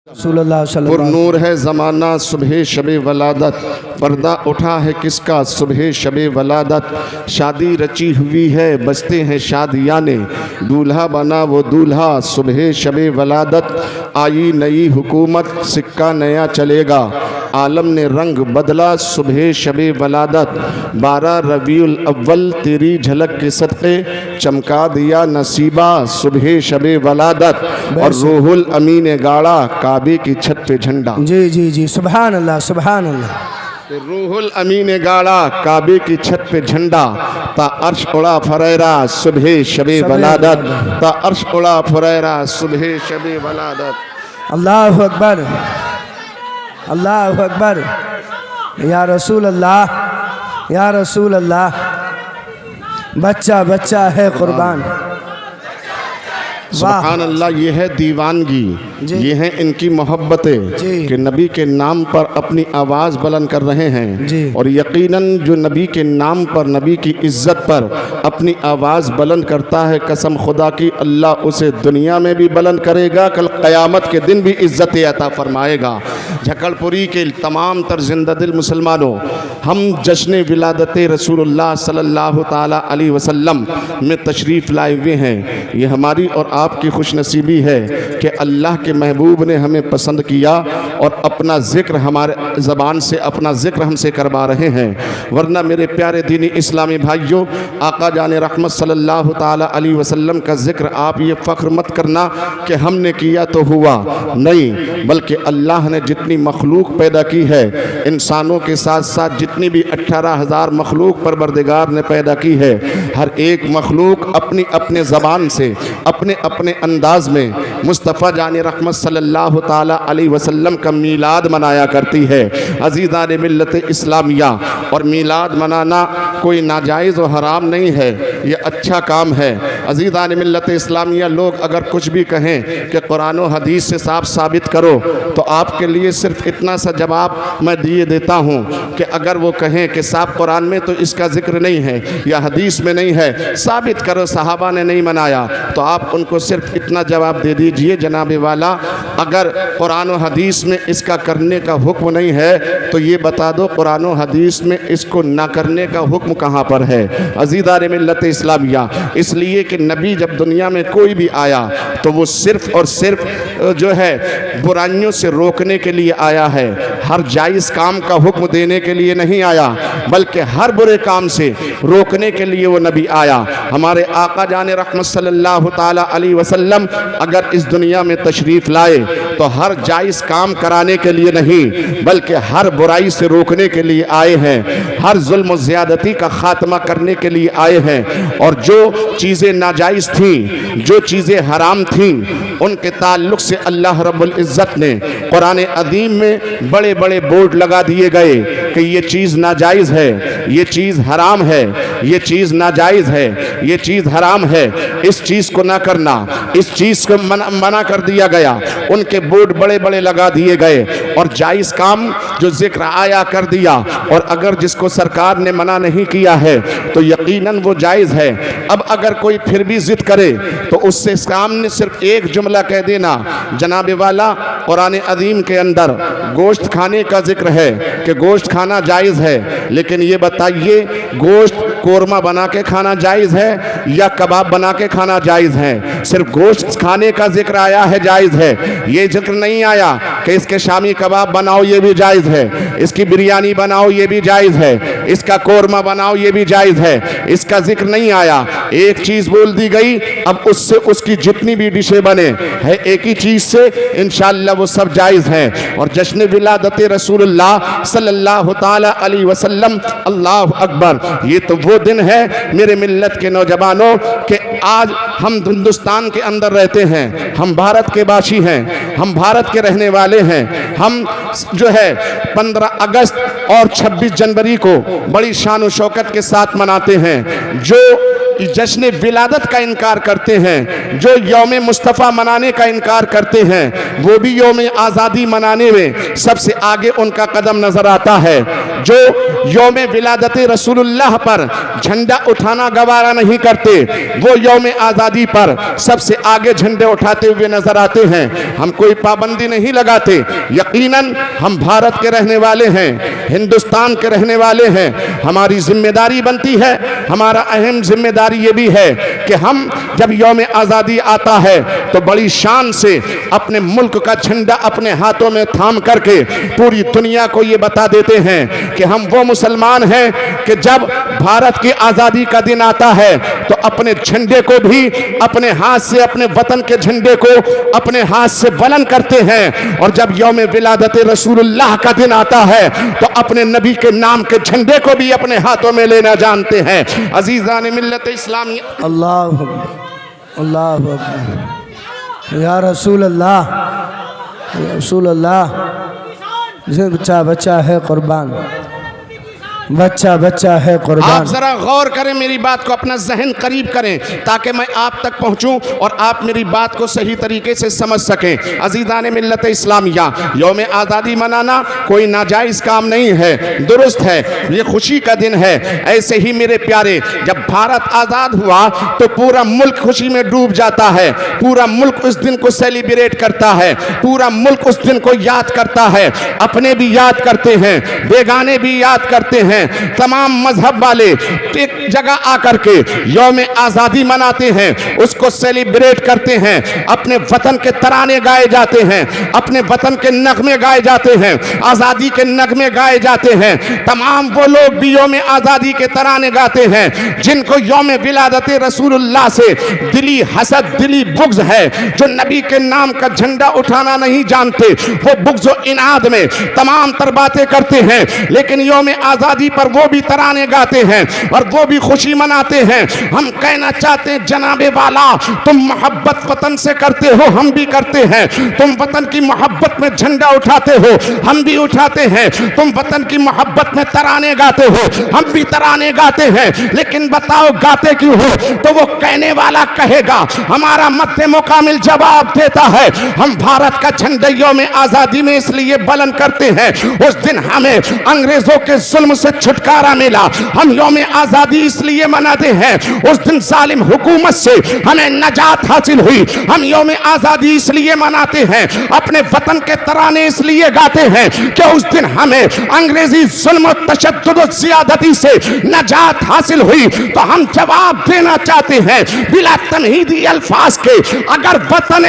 पुरनूर है ज़माना सुबह शबे वलादत, पर्दा उठा है किसका सुबह शबे वलादत। शादी रची हुई है बजते हैं शादियाने, दूल्हा बना वो दूल्हा सुबह शबे वलादत। आई नई हुकूमत सिक्का नया चलेगा, आलम ने रंग बदला सुबह शबे वलादत। 12 रबीउल अव्वल तेरी झलक के सदक़े चमका दिया नसीबा सुबह शबे वलादत। और रूहुल अमीन गाड़ा काबे की छत पे झंडा। जी जी जी, सुभान अल्लाह सुभान अल्लाह। रूहुल अमीन गाड़ा काबे की छत पे झंडा, ता अर्श उड़ा फरेरा सुबह शबे वलादत, ता अर्श उड़ा फरेरा सुबह शबे वलादत। अल्लाहु अकबर अल्लाहु अकबर, या रसूल अल्लाह या रसूल अल्लाह। बच्चा बच्चा है कुर्बान। सुभान अल्लाह। ये है दीवानगी, ये है इनकी मोहब्बतें कि नबी के नाम पर अपनी आवाज़ बुलंद कर रहे हैं। और यकीनन जो नबी के नाम पर, नबी की इज़्ज़त पर अपनी आवाज़ बुलंद करता है, कसम खुदा की अल्लाह उसे दुनिया में भी बुलंद करेगा, कल क़यामत के दिन भी इज़्ज़त अता फरमाएगा। झकड़पुरी के तमाम तर ज़िंदा दिल मुसलमानों, हम जश्न विलादत रसूलुल्लाह सल्लल्लाहु ताला अलैहि वसल्लम में तशरीफ़ लाए हुए हैं। ये हमारी और आपकी खुशनसीबी है कि अल्लाह के महबूब ने हमें पसंद किया और अपना ज़िक्र हमारे ज़बान से, अपना ज़िक्र हमसे करवा रहे हैं। वरना मेरे प्यारे दीनी इस्लामी भाइयों, आका जान रहमत सल्लल्लाहु ताला अलैहि वसल्लम का ज़िक्र आप ये फ़ख्र मत करना कि हमने किया तो हुआ, नहीं, बल्कि अल्लाह ने जितनी मखलूक पैदा की है, इंसानों के साथ साथ जितनी भी 18,000 मखलूक परवरदिगार ने पैदा की है, हर एक मखलूक अपनी अपने ज़बान से, अपने अपने अंदाज में मुस्तफ़ा जान रहमत सल्लल्लाहु ताला अलैहि वसल्लम का मीलाद मनाया करती है। अज़ीज़ान मिल्लत इस्लामिया, और मीलाद मनाना कोई नाजायज़ और हराम नहीं है, ये अच्छा काम है। अज़ीज़ान मिल्लत इस्लामिया, लोग अगर कुछ भी कहें कि कुरान और हदीस से साफ साबित करो, तो आपके लिए सिर्फ इतना सा जवाब मैं दिए देता हूँ कि अगर वो कहें कि साफ कुरान में तो इसका ज़िक्र नहीं है या हदीस में नहीं है, साबित करो सहाबा ने नहीं मनाया, तो आप उनको सिर्फ इतना जवाब दे दीजिए, जनाब वाला, अगर कुरान और हदीस में इसका करने का हुक्म नहीं है तो ये बता दो कुरान और हदीस में इसको ना करने का हुक्म कहाँ पर है। अज़ीज़ान मिल्लत इस्लामिया, इसलिए कि नबी जब दुनिया में कोई भी आया तो वो सिर्फ़ और सिर्फ जो है बुराइयों से रोकने के लिए आया है, हर जायज़ काम का हुक्म देने के लिए नहीं आया, बल्कि हर बुरे काम से रोकने के लिए वो नबी आया। हमारे आका जान रहमत सल्लल्लाहु ताला अलैहि वसल्लम अगर इस दुनिया में तशरीफ़ लाए तो हर जायज़ काम कराने के लिए नहीं, बल्कि हर बुराई से रोकने के लिए आए हैं, हर जुल्म ज़्यादती का ख़ात्मा करने के लिए आए हैं। और जो चीज़ें नाजायज़ थीं, जो चीज़ें हराम थीं, उनके ताल्लुक़ से अल्लाह रब्बुल इज़्ज़त ने कुरान अज़ीम में बड़े बड़े बोर्ड लगा दिए गए कि ये चीज़ नाजायज़ है, ये चीज़ हराम है, ये चीज़ नाजायज़ है, ये चीज़ हराम है, इस चीज़ को ना करना, इस चीज़ को मना कर दिया गया। उनके बोर्ड बड़े बड़े लगा दिए गए और जायज़ काम जो ज़िक्र आया कर दिया। और अगर जिसको सरकार ने मना नहीं किया है तो यकीनन वो जायज़ है। अब अगर कोई फिर भी ज़िद करे तो उससे सामने सिर्फ एक जुमला कह देना, जनाब वाला, कुरान अज़ीम के अंदर गोश्त खाने का ज़िक्र है कि गोश्त खाना जायज़ है, लेकिन ये बताइए गोश्त कोरमा बना के खाना जायज़ है या कबाब बना के खाना जायज़ है? सिर्फ गोश्त खाने का जिक्र आया है, जायज़ है। ये जिक्र नहीं आया कि इसके शामी कबाब बनाओ, ये भी जायज़ है, इसकी बिरयानी बनाओ, ये भी जायज़ है, इसका कोरमा बनाओ, ये भी जायज़ है, इसका जिक्र नहीं आया। एक चीज़ बोल दी गई, अब उससे उसकी जितनी भी डिशें बने है एक ही चीज़ से, इंशाअल्लाह वो सब जायज़ हैं। और जश्न विलादत रसूलुल्लाह सल्लल्लाहु ताला अलैहि वसल्लम, अल्लाहु अकबर, ये तो वो दिन है मेरे मिल्लत के नौजवानों कि आज हम हिंदुस्तान के अंदर रहते हैं, हम भारत के बाशी हैं, हम भारत के रहने वाले हैं। हम जो है 15 अगस्त और 26 जनवरी को बड़ी शान और शौकत के साथ मनाते हैं। जो जश्न विलादत का इनकार करते हैं, जो यौम मुस्तफ़ा मनाने का इनकार करते हैं, वो भी यौम आज़ादी मनाने में सबसे आगे उनका कदम नजर आता है। जो यौम विलादत रसूलुल्लाह पर झंडा उठाना गवारा नहीं करते, वो यौम आज़ादी पर सबसे आगे झंडे उठाते हुए नजर आते हैं। हम कोई पाबंदी नहीं लगाते, यकीनन हम भारत के रहने वाले हैं, हिंदुस्तान के रहने वाले हैं। हमारी जिम्मेदारी बनती है, हमारा अहम जिम्मेदारी ये भी है कि हम जब यौम आज़ादी आता है तो बड़ी शान से अपने मुल्क का झंडा अपने हाथों में थाम करके पूरी दुनिया को ये बता देते हैं कि हम वो मुसलमान हैं कि जब भारत की आज़ादी का दिन आता है तो अपने झंडे को भी अपने हाथ से, अपने वतन के झंडे को अपने हाथ से बुलंद करते हैं। और जब यौम विलादत रसूलुल्लाह का दिन आता है तो अपने नबी के नाम के झंडे को भी अपने हाथों में लेना जानते हैं। अजीज़ान मिल्लत इस्लामी, अल्लाह अकबर, अल्लाह अकबर, या रसूल अल्लाह, या रसूल अल्लाह। बच्चा बच्चा है कुर्बान, बच्चा बच्चा है कुर्बान। आप जरा गौर करें, मेरी बात को अपना जहन करीब करें ताकि मैं आप तक पहुंचूं और आप मेरी बात को सही तरीके से समझ सकें। अजीज़ान मिल्लत इस्लामिया, यौम आज़ादी मनाना कोई नाजायज़ काम नहीं है, दुरुस्त है, ये खुशी का दिन है। ऐसे ही मेरे प्यारे, जब भारत आज़ाद हुआ तो पूरा मुल्क खुशी में डूब जाता है, पूरा मुल्क उस दिन को सेलिब्रेट करता है, पूरा मुल्क उस दिन को याद करता है, अपने भी याद करते हैं, बेगाने भी याद करते हैं। तमाम मजहब वाले एक जगह आकर के यौम आज़ादी मनाते हैं, उसको सेलिब्रेट करते हैं, अपने वतन के तराने गाए जाते हैं, अपने वतन के नगमे गाए जाते हैं, आज़ादी के नगमे गाए जाते हैं। तमाम वो लोग भी यौम आज़ादी के तराने गाते हैं जिनको यौम विलादत रसूलुल्लाह से दिली हसद, दिली बुग़्ज़ है, जो नबी के नाम का झंडा उठाना नहीं जानते, वो बुग़्ज़ और इनाद में तमाम तर बातें करते हैं। लेकिन यौम आज़ादी पर वो भी तराने गाते हैं और वो भी खुशी मनाते हैं। हम कहना चाहते हैं, जनाबे वाला, तुम मोहब्बत वतन से करते हो, हम भी करते हैं। तुम वतन की मोहब्बत में झंडा उठाते हो, हम भी उठाते हैं। तुम वतन की मोहब्बत में तराने गाते हो, हम भी तराने गाते हैं। लेकिन बताओ गाते क्यों हो? तो वो कहने वाला कहेगा, हमारा मद्दे मुकामिल जवाब देता है, हम भारत का झंडा यौम आज़ादी में इसलिए बुलंद करते हैं, उस दिन हमें अंग्रेजों के जुल्म से छुटकारा मिला। हम यौम आज़ादी इसलिए मनाते हैं, उस दिन जालिम हुकूमत से हमें नजात हासिल हुई। हम यौम आज़ादी इसलिए मनाते हैं, अपने वतन के तराने इसलिए गाते हैं कि उस दिन हमें अंग्रेजी जुल्म, तशद्दुद और ज़ियादती से नजात हासिल हुई। तो हम जवाब देना चाहते हैं बिला तमहीदी अल्फाज के, अगर वतन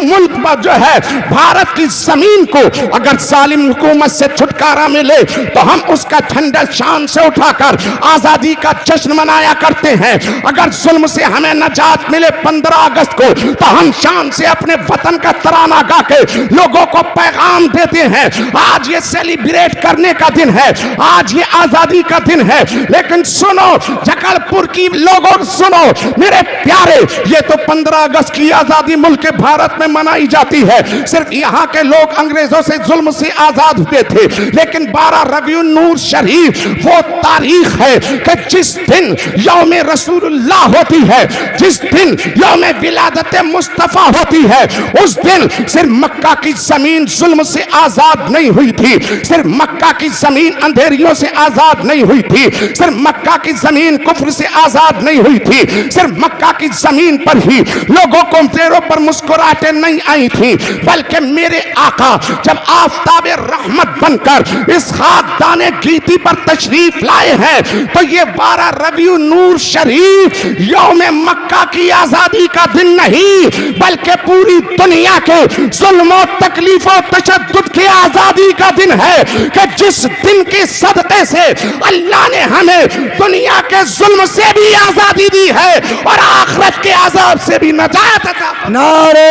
मुल्क पर जो है भारत की जमीन को अगर जालिम हुकूमत से छुटकारा मिले तो हम उसका झंडा शान से उठाकर आजादी का जश्न मनाया करते हैं। अगर जुल्म से हमें नजात मिले 15 अगस्त को तो हम शान से अपने वतन का तराना गा के लोगों को पैगाम देते हैं, आज ये सेलिब्रेट करने का दिन है, आज ये आजादी का दिन है। लेकिन सुनो जगलपुर की लोगों, सुनो मेरे प्यारे, ये तो 15 अगस्त की आजादी मुल्क भारत में मनाई जाती है, सिर्फ यहाँ के लोग अंग्रेजों से जुल्म से आजाद हुए थे। लेकिन 12 रबीउन नूर शरीफ वो तारीख है कि जिस दिन यौम रसूलुल्लाह होती है, जिस दिन यौम विलादत मुस्तफा होती है, उस दिन सिर्फ मक्का की जमीन जुल्म से आजाद नहीं हुई थी, सिर्फ मक्का की जमीन अंधेरियों से आजाद नहीं हुई थी, सिर्फ मक्का की जमीन कुफ्र से आजाद नहीं हुई थी, सिर्फ मक्का की जमीन पर ही लोगों को चेहरों पर मुस्कुराहटें नहीं आई थी, बल्कि मेरे आका जब आफताबे रहमत बनकर इस खाकदाने गीती पर तशरीफ लाए हैं तो ये 12 रबीउन नूर शरीफ यौम मक्का की आजादी का दिन नहीं बल्कि पूरी दुनिया के जुल्म और तकलीफों तशद्दुद की आजादी का दिन है कि जिस दिन के सदक़े से अल्लाह ने हमें दुनिया के जुल्म से भी आजादी दी है और आखिरत के अज़ाब से भी नजात अता। नारे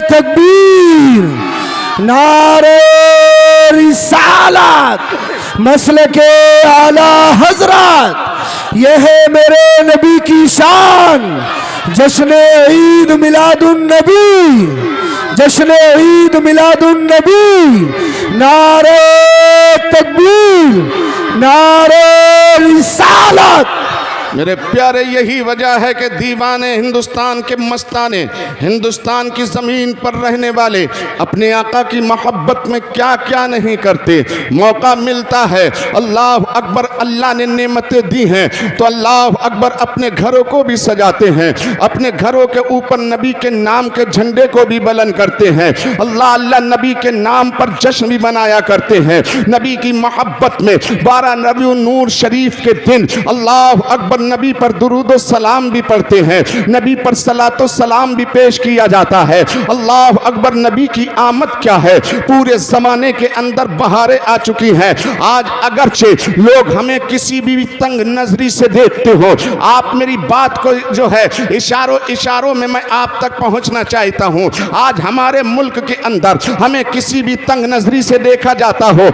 तकबीर, नारे रिसालत, मसले के आला हजरत, यह है मेरे नबी की शान। जश्न ईद मिलादुन नबी, जश्न ईद मिलादुन नबी, नारे तकबीर, नारे रिसालत, मेरे प्यारे, यही वजह है कि दीवाने हिंदुस्तान के मस्ताने, हिंदुस्तान की ज़मीन पर रहने वाले अपने आका की मोहब्बत में क्या क्या नहीं करते। मौका मिलता है, अल्लाह अकबर, अल्लाह ने नेमतें दी हैं तो अल्लाह अकबर अपने घरों को भी सजाते हैं, अपने घरों के ऊपर नबी के नाम के झंडे को भी बुलंद करते हैं। अल्लाह अल्लाह नबी के नाम पर जश्न भी मनाया करते हैं। नबी की मोहब्बत में 12 रबीउन नूर शरीफ के दिन अल्लाह अकबर नबी पर दुरूद और सलाम भी पढ़ते हैं, नबी पर सलात और सलाम भी पेश किया जाता है। अल्लाह अकबर, नबी की आमद क्या है, पूरे ज़माने के अंदर बहारें आ चुकी हैं। आज अगरचे लोग हमें किसी भी तंग नजरी से देखते हो, आप मेरी बात को जो है इशारों इशारों में मैं आप तक पहुंचना चाहता हूं। आज हमारे मुल्क के अंदर हमें किसी भी तंग नजरी से देखा जाता हो,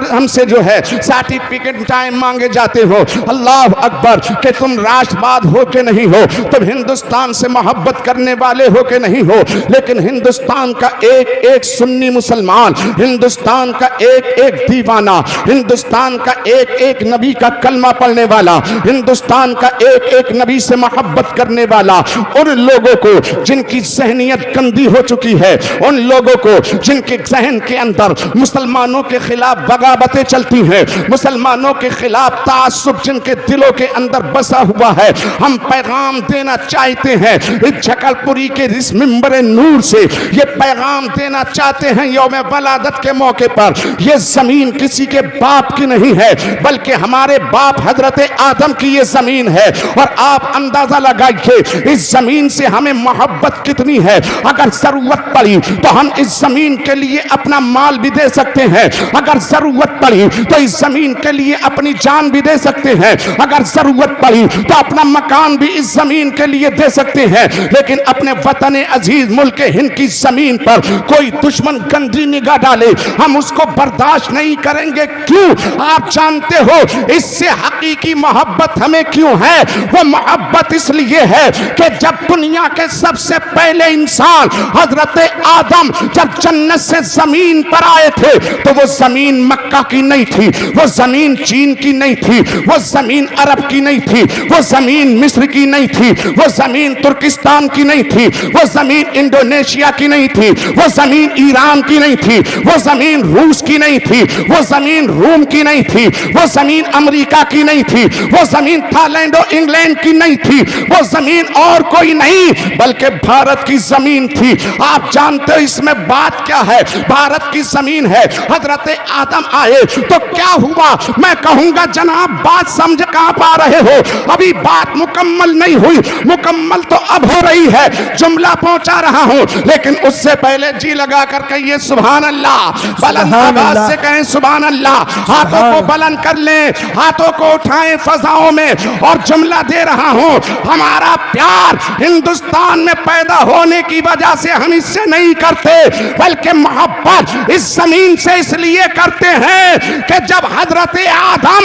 हमसे जो है सर्टिफिकेट टाइम मांगे जाते हो, अल्लाह अकबर, कि तुम राष्ट्रवाद हो के नहीं हो, तुम हिंदुस्तान से मोहब्बत करने वाले हो के नहीं हो। लेकिन हिंदुस्तान का एक एक सुन्नी मुसलमान, हिंदुस्तान का एक एक दीवाना, हिंदुस्तान का एक एक नबी का कलमा पढ़ने वाला, हिंदुस्तान का एक एक नबी से मोहब्बत करने वाला, उन लोगों को जिनकी ज़हनियत गंदी हो चुकी है, उन लोगों को जिनके जहन के अंदर मुसलमानों के खिलाफ बगावतें चलती हैं, मुसलमानों के खिलाफ तासुब जिनके दिलों के अंदर बसा हुआ है, हम पैगाम देना चाहते हैं। इस जकलपुरी के इस मिंबर नूर से ये पैगाम देना चाहते हैं, यौम वलादत के मौके पर, ये जमीन किसी के बाप की नहीं है, बल्कि हमारे बाप हजरत आदम की ये जमीन है। और आप अंदाजा लगाइए इस जमीन से हमें मोहब्बत कितनी है। अगर जरूरत पड़ी तो हम इस जमीन के लिए अपना माल भी दे सकते हैं, अगर जरूरत पड़ी तो इस जमीन के लिए अपनी जान भी दे सकते हैं, अगर जरूरत पड़ी तो अपना मकान भी इस जमीन के लिए दे सकते हैं। लेकिन अपने वतन अजीज मुल्क हिंद की जमीन पर कोई दुश्मन गंदी निगाह डाले, हम उसको बर्दाश्त नहीं करेंगे। क्यों? आप जानते हो इससे हकीकी मोहब्बत हमें क्यों है? वो मोहब्बत इसलिए है कि जब दुनिया के सबसे पहले इंसान हजरत आदम जब जन्नत से जमीन पर आए थे तो वो जमीन मक्का की नहीं थी, वो जमीन चीन की नहीं थी, वो जमीन अरब की नहीं थी, वो जमीन मिस्र की नहीं थी, वो जमीन तुर्किस्तान की नहीं थी, वो जमीन इंडोनेशिया की नहीं थी, वो जमीन ईरान की नहीं थी, वो जमीन रूस की नहीं थी, वो जमीन रोम की नहीं थी, वो जमीन अमेरिका की नहीं थी, वो जमीन थाईलैंड और इंग्लैंड की नहीं थी, वो जमीन और कोई नहीं बल्कि भारत की जमीन थी। आप जानते हो इसमें बात क्या है? भारत की जमीन है। हजरत आदम आए तो क्या हुआ? मैं कहूंगा जनाब बात समझ कहां पा रहे हो? अभी बात मुकम्मल नहीं हुई, मुकम्मल तो अब हो रही है, जुमला पहुंचा रहा हूं। लेकिन उससे पहले जी लगा कर कहिए सुभान अल्लाह, बुलंद आवाज से कहें सुभान अल्लाह। हाथों को बुलंद कर लें, हाथों को उठाएं फजाओं में और जुमला दे रहा हूं। हमारा प्यार हिंदुस्तान में पैदा होने की वजह से हम इससे नहीं करते, बल्कि मोहब्बत इस जमीन से इसलिए करते हैं कि जब हजरत आदम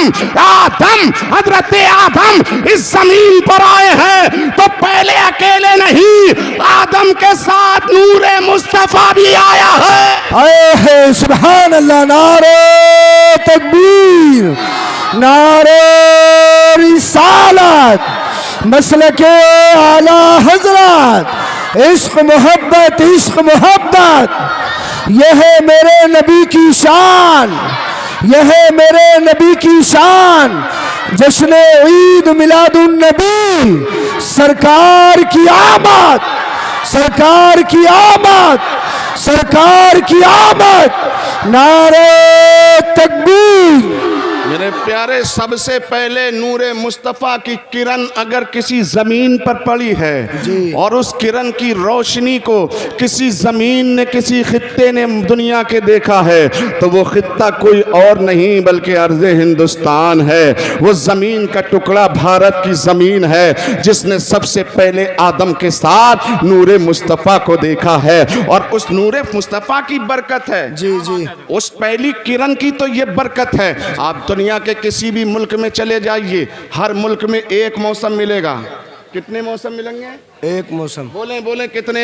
इस जमीन पर आए हैं तो पहले अकेले नहीं, आदम के साथ नूरे मुस्तफा भी आया है। सुभान अल्लाह, नारे तकबीर, नारे रिसालत, मसलके आला हजरत, इश्क मोहब्बत, इश्क मोहब्बत, यह है मेरे नबी की शान, यह है मेरे नबी की शान। जश्न ईद मिलादुन नबी, सरकार की आमद, सरकार की आमद, सरकार की आमद, नारे तकबीर। मेरे प्यारे, सबसे पहले नूरे मुस्तफ़ा की किरण अगर किसी ज़मीन पर पड़ी है और उस किरण की रोशनी को किसी ज़मीन ने, किसी खित्ते ने दुनिया के देखा है तो वो खित्ता कोई और नहीं बल्कि अर्ज़ हिंदुस्तान है। वो ज़मीन का टुकड़ा भारत की ज़मीन है जिसने सबसे पहले आदम के साथ नूरे मुस्तफ़ा को देखा है। और उस नूरे मुस्तफ़ा की बरकत है, जी जी, उस पहली किरण की तो ये बरकत है। आप दुनिया के किसी भी मुल्क में चले जाइए, हर मुल्क में एक मौसम मिलेगा। कितने मौसम मिलेंगे? एक मौसम। बोले बोले कितने?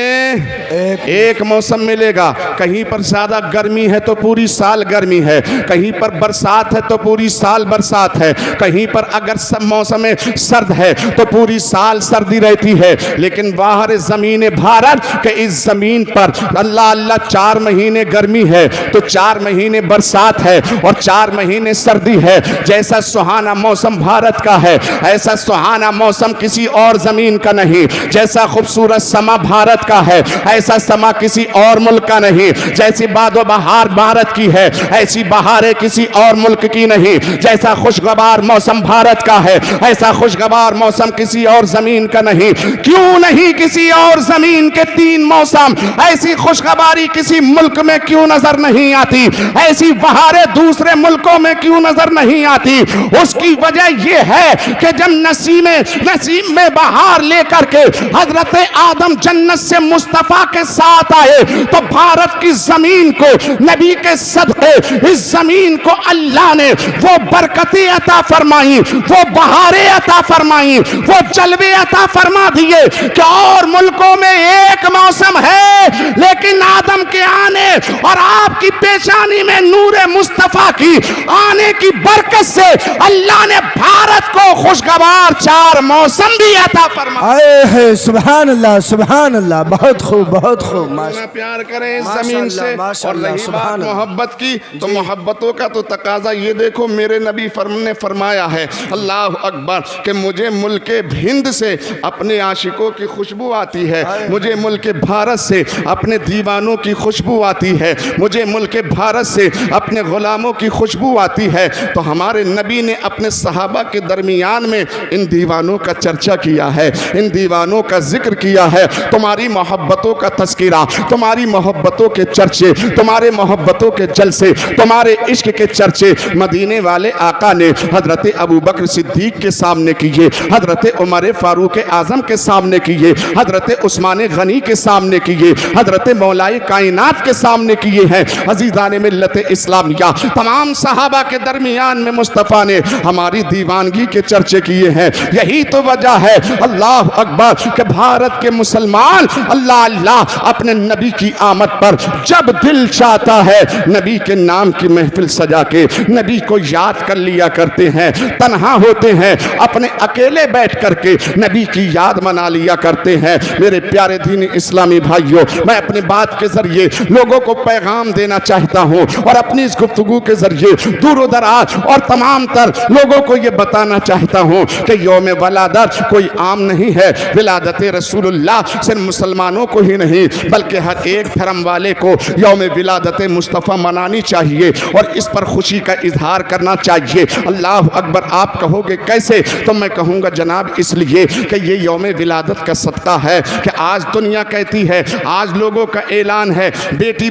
एक मौसम मिलेगा। कहीं पर ज्यादा गर्मी है तो पूरी साल गर्मी है, कहीं पर बरसात है तो पूरी साल बरसात है, कहीं पर अगर मौसम सर्द है तो पूरी साल सर्दी रहती है। लेकिन बाहर जमीन भारत के इस जमीन पर अल्लाह अल्लाह 4 महीने गर्मी है तो 4 महीने बरसात है और 4 महीने सर्दी है। जैसा सुहाना मौसम भारत का है ऐसा सुहाना मौसम किसी और जमीन का नहीं। जैसा खूबसूरत समा भारत का है ऐसा समा किसी और मुल्क का नहीं। जैसी बादो बहार भारत की है ऐसी बहारें किसी और मुल्क की नहीं। जैसा खुशगवार मौसम भारत का है ऐसा खुशगवार मौसम किसी और जमीन का नहीं। क्यों नहीं किसी और जमीन के 3 मौसम? ऐसी खुशगवारी किसी मुल्क में क्यों नजर नहीं आती? ऐसी बहारें दूसरे मुल्कों में क्यों नजर नहीं आती? उसकी वजह यह है कि जब नसीम में बहार लेकर के हजरत आदम जन्नत से मुस्तफा के साथ आए तो भारत की जमीन को नबी के सदके इस जमीन को अल्लाह ने वो बरकतें अता फरमाई, वो बहारें अता फरमाई, वो जलवे अता फरमा दिए कि और मुल्कों में एक मौसम है लेकिन आदम के आने और आपकी पेशानी में नूरे मुस्तफा की आने की बरकत से अल्लाह ने भारत को खुशगवार 4 मौसम भी अता फरमाए है। सुभान अल्लाह, सुभान अल्लाह। बहुत खूब, बहुत खूब। प्यार करें इस जमीन से। और रही बात मोहब्बत की तो मोहब्बतों का तो तकाजा ये देखो मेरे नबी ने फरमाया है अल्लाह अकबर कि मुझे मुल्क हिंद से अपने आशिकों की खुशबू आती है, मुझे मुल्क भारत से अपने दीवानों की खुशबू आती है, मुझे मुल्क भारत से अपने गुलामों की खुशबू आती है। तो हमारे नबी ने अपने सहाबा के दरमियान में इन दीवानों का चर्चा किया है, इन दीवानों का जिक्र किया है। तुम्हारी मोहब्बतों का तस्करा, तुम्हारी मोहब्बतों के चर्चे, तुम्हारे मोहब्बतों के जलसे, तुम्हारे इश्क के चर्चे मदीने वाले आका ने हजरत अबू बकर सिद्दीक के सामने किए, हजरत उमर फारूक आजम के सामने किए, हजरत उस्मान गनी के सामने किए, हजरत मौलाए कायनात के सामने किए हैं। अजीज़ान मिल्लत इस्लामिया तमाम सहाबा के दरमियान में मुस्तफ़ा ने हमारी दीवानगी के चर्चे किए हैं। यही तो वजह है अल्लाह अकबर कि भारत के मुसलमान अल्लाह अल्लाह अपने नबी की आमद पर जब दिल चाहता है नबी के नाम की महफिल सजा के नबी को याद कर लिया करते हैं। तन्हा होते हैं अपने अकेले बैठ करके नबी की याद मना लिया करते हैं। मेरे प्यारे दीन इस्लामी भाइयों, मैं अपनी बात के जरिए लोगों को पैगाम देना चाहता हूँ और अपनी इस गुफ्तगू के जरिए दूर दराज और तमाम तर लोगों को ये बताना चाहता हूँ कि यौम वलादत कोई आम नहीं है। विलादत रसूलुल्लाह सिर्फ मुसलमानों को ही नहीं बल्कि हर एक धर्म वाले को यौम विलादत मुस्तफ़ा मनानी चाहिए और इस पर खुशी का इजहार करना चाहिए। अल्लाह अकबर। आप कहोगे कैसे? तो मैं कहूँगा जनाब इसलिए कि ये यौम विलादत का सदका है कि आज दुनिया कहती है, आज लोगों का ऐलान है बेटी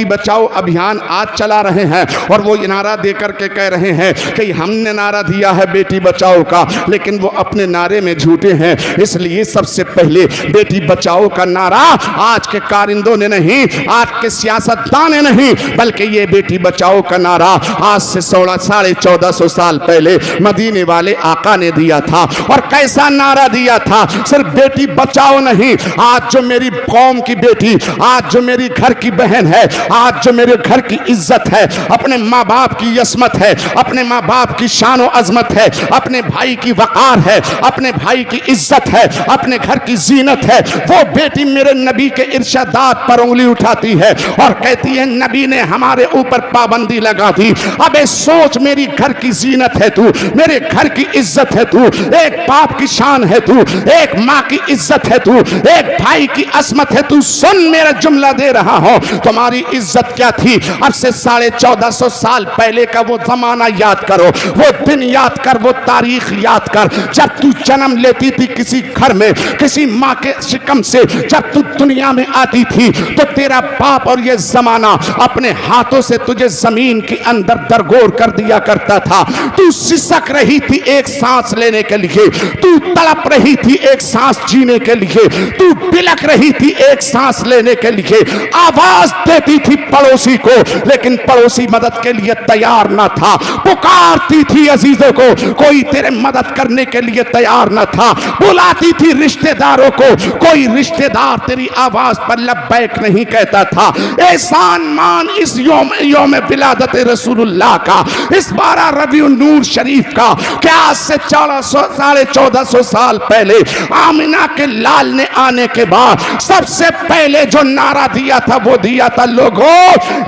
बचाओ अभियान आज चला रहे हैं और वो नारा दे करके कह रहे हैं कि हमने नारा दिया है बेटी बचाओ का, लेकिन वो अपने नारे में झूठे हैं। इसलिए सबसे पहले बेटी बचाओ का नारा आज के कारिंदों ने नहीं, आज के सियासतदान ने नहीं, बल्कि ये बेटी बचाओ का नारा आज से 1450 साल पहले मदीने वाले आका ने दिया था। और कैसा नारा दिया था? सिर्फ बेटी बचाओ नहीं, आज जो मेरी कौम की बेटी, आज जो मेरी घर की बहन है, आज जो मेरे घर की इज्जत है, अपने माँ बाप की यसमत है, अपने माँ बाप की शान और अजमत है, अपने भाई की वकार है, अपने भाई की इज्जत है, अपने घर की जीनत है, वो बेटी मेरे नबी के इरशादात पर उंगली उठाती है और कहती है नबी ने हमारे ऊपर पाबंदी लगा दी। अबे सोच, मेरी घर की जीनत है तू, मेरे घर की इज्जत है तू, एक बाप की शान है तू, एक माँ की इज्जत है तू, एक भाई की असमत है तू। सुन, मेरा जुमला दे रहा हूं, तुम्हारी इज्जत क्या थी? अब से 1450 साल पहले का वो जमाना याद करो, वो दिन याद कर, वो तारीख याद कर जब तू जन्म लेती थी किसी घर में, किसी माँ के शिकम से जब तू दुनिया में आती थी तो तेरा बाप और ये जमाना अपने हाथों से तुझे जमीन के अंदर दरगोर कर दिया करता था। तू सिसक रही थी एक सांस लेने के लिए, तू तड़प रही थी एक सांस जीने के लिए, तू बिलक रही थी एक सांस लेने के लिए, आवाज देती थी पड़ोसी को लेकिन पड़ोसी मदद के लिए तैयार ना था, पुकारती थी अजीजों को, कोई तेरे मदद करने के लिए तैयार ना था, बुलाती थी रिश्तेदारों को कोई रिश्तेदार तेरी आवाज पर लब्बैक नहीं कहता था। एहसान मान इस योम विलादत रसूलुल्लाह का, इस 12 रबीउन नूर शरीफ का, क्या आज से 1450 साल पहले आमिना के लाल ने आने के बाद सबसे पहले जो नारा दिया था वो दिया था, लोगों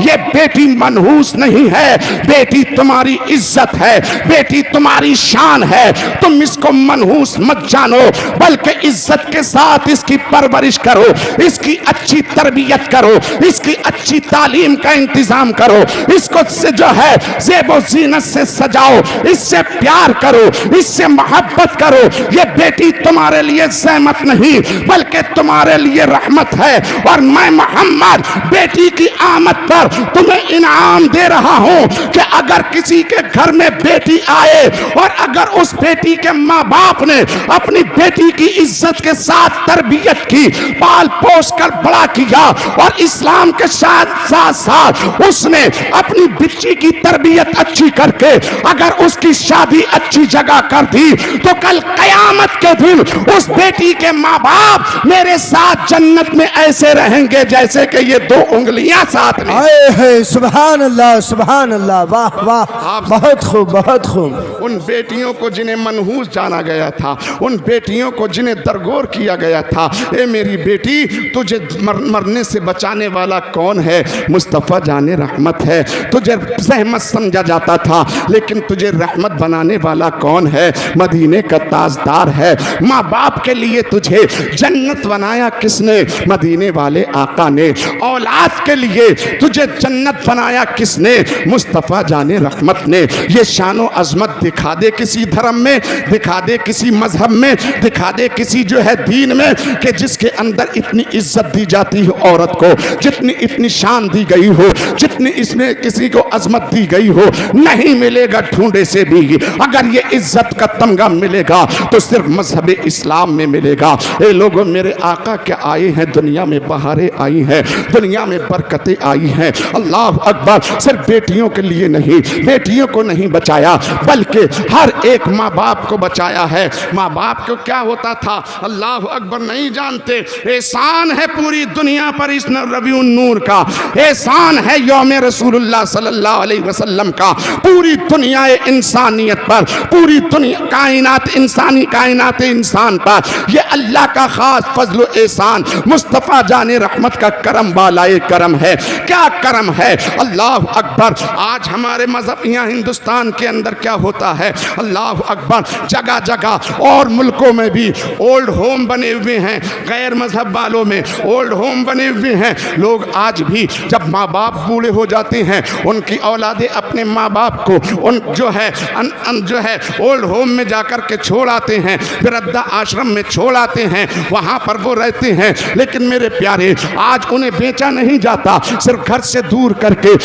ये बेटी मनहूस नहीं है, बेटी तुम्हारी इज्जत है, बेटी तुम्हारी शान है, तुम इसको मनहूस मत जानो बल्कि इज्जत के साथ इसकी परवरिश करो, इसकी अच्छी तरबियत करो, इसकी अच्छी तालीम का इंतजाम करो, इसको से जो है ज़ेबो ज़ीनत से सजाओ, इससे प्यार करो, इससे मोहब्बत करो। ये बेटी तुम्हारे लिए ज़हमत नहीं बल्कि तुम्हारे लिए रहमत है। और मैं मोहम्मद बेटी की आमद पर तुम्हें इनाम दे रहा हूं कि अगर किसी के घर में बेटी आए और अगर उस बेटी के माँ बाप ने अपनी बेटी की इज्जत के साथ तरबियत की, पाल पोस कर बड़ा किया और इस्लाम के साथ साथ साथ उसने अपनी बच्ची की तरबियत अच्छी करके अगर उसकी शादी अच्छी जगह कर दी, तो कल कयामत के दिन उस बेटी के माँ बाप मेरे साथ जन्नत में ऐसे रहेंगे जैसे कि ये 2 उंगलियां साथ में। आए है सुभान अल्लाह, वाह वाह, बहुत खूब बहुत खूब। उन बेटियों को जिन्हें मनहूस जाना गया था, उन बेटियों को जिन्हें दरगोर किया गया था, ए मेरी बेटी तुझे मरने से बचाने वाला कौन है? मुस्तफ़ा जाने रहमत है। तुझे ज़हमत समझा जाता था लेकिन तुझे रहमत बनाने वाला कौन है? मदीने का ताजदार है। माँ बाप के लिए तुझे जन्नत बनाया किसने? मदीने वाले आका ने। औलाद के लिए तुझे जन्नत बनाया किसने? मुस्तफ़ा जाने रहमत ने। ये शानो अज़मत दिखा दे किसी धर्म में, दिखा दे किसी मजहब में, दिखा दे किसी जो है दीन में कि जिसके अंदर इतनी इज्जत दी जाती है औरत को, जितनी इतनी शान दी गई हो, जितनी इसमें किसी को अजमत दी गई हो, नहीं मिलेगा ढूंढे से भी। अगर ये इज्जत का तमगा मिलेगा तो सिर्फ मजहब इस्लाम में मिलेगा। ए लोगों, मेरे आका क्या आए हैं, दुनिया में बहारें आई हैं, दुनिया में बरकतें आई हैं। अल्लाह अकबर। सिर्फ बेटियों के लिए नहीं, बेटियों को नहीं बचाया बल्कि हर एक माँ बाप को बचाया है। माँ बाप को क्या होता था अल्लाह अकबर नहीं जानते। एहसान है पूरी दुनिया पर इस रबीउन नूर का, एहसान है यौम रसूलुल्लाह सल्लल्लाहु अलैहि वसल्लम का पूरी दुनिया इंसानियत पर, पूरी दुनिया कायनात इंसानी कायनात इंसान पर। ये अल्लाह का खास फजल एहसान मुस्तफ़ा जाने रहमत का करम वालाए करम है। क्या करम है अल्लाह अकबर। आज हमारे मजहब यहाँ हिंदुस्तान के अंदर क्या होता है अल्लाह अकबर, जगह जगह और मुल्कों में भी ओल्ड होम बने हुए हैं, गैर मजहब वालों में ओल्ड होम बने हुए हैं। लोग आज भी जब माँ बाप बूढ़े हो जाते हैं, उनकी औलादे अपने माँ बाप को उन जो है ओल्ड होम में जाकर के छोड़ आते हैं, वृद्धा आश्रम में छोड़ आते हैं, वहाँ पर वो रहते हैं। लेकिन मेरे प्यारे, आज उन्हें बेचा नहीं जाता, सिर्फ घर से दूर करके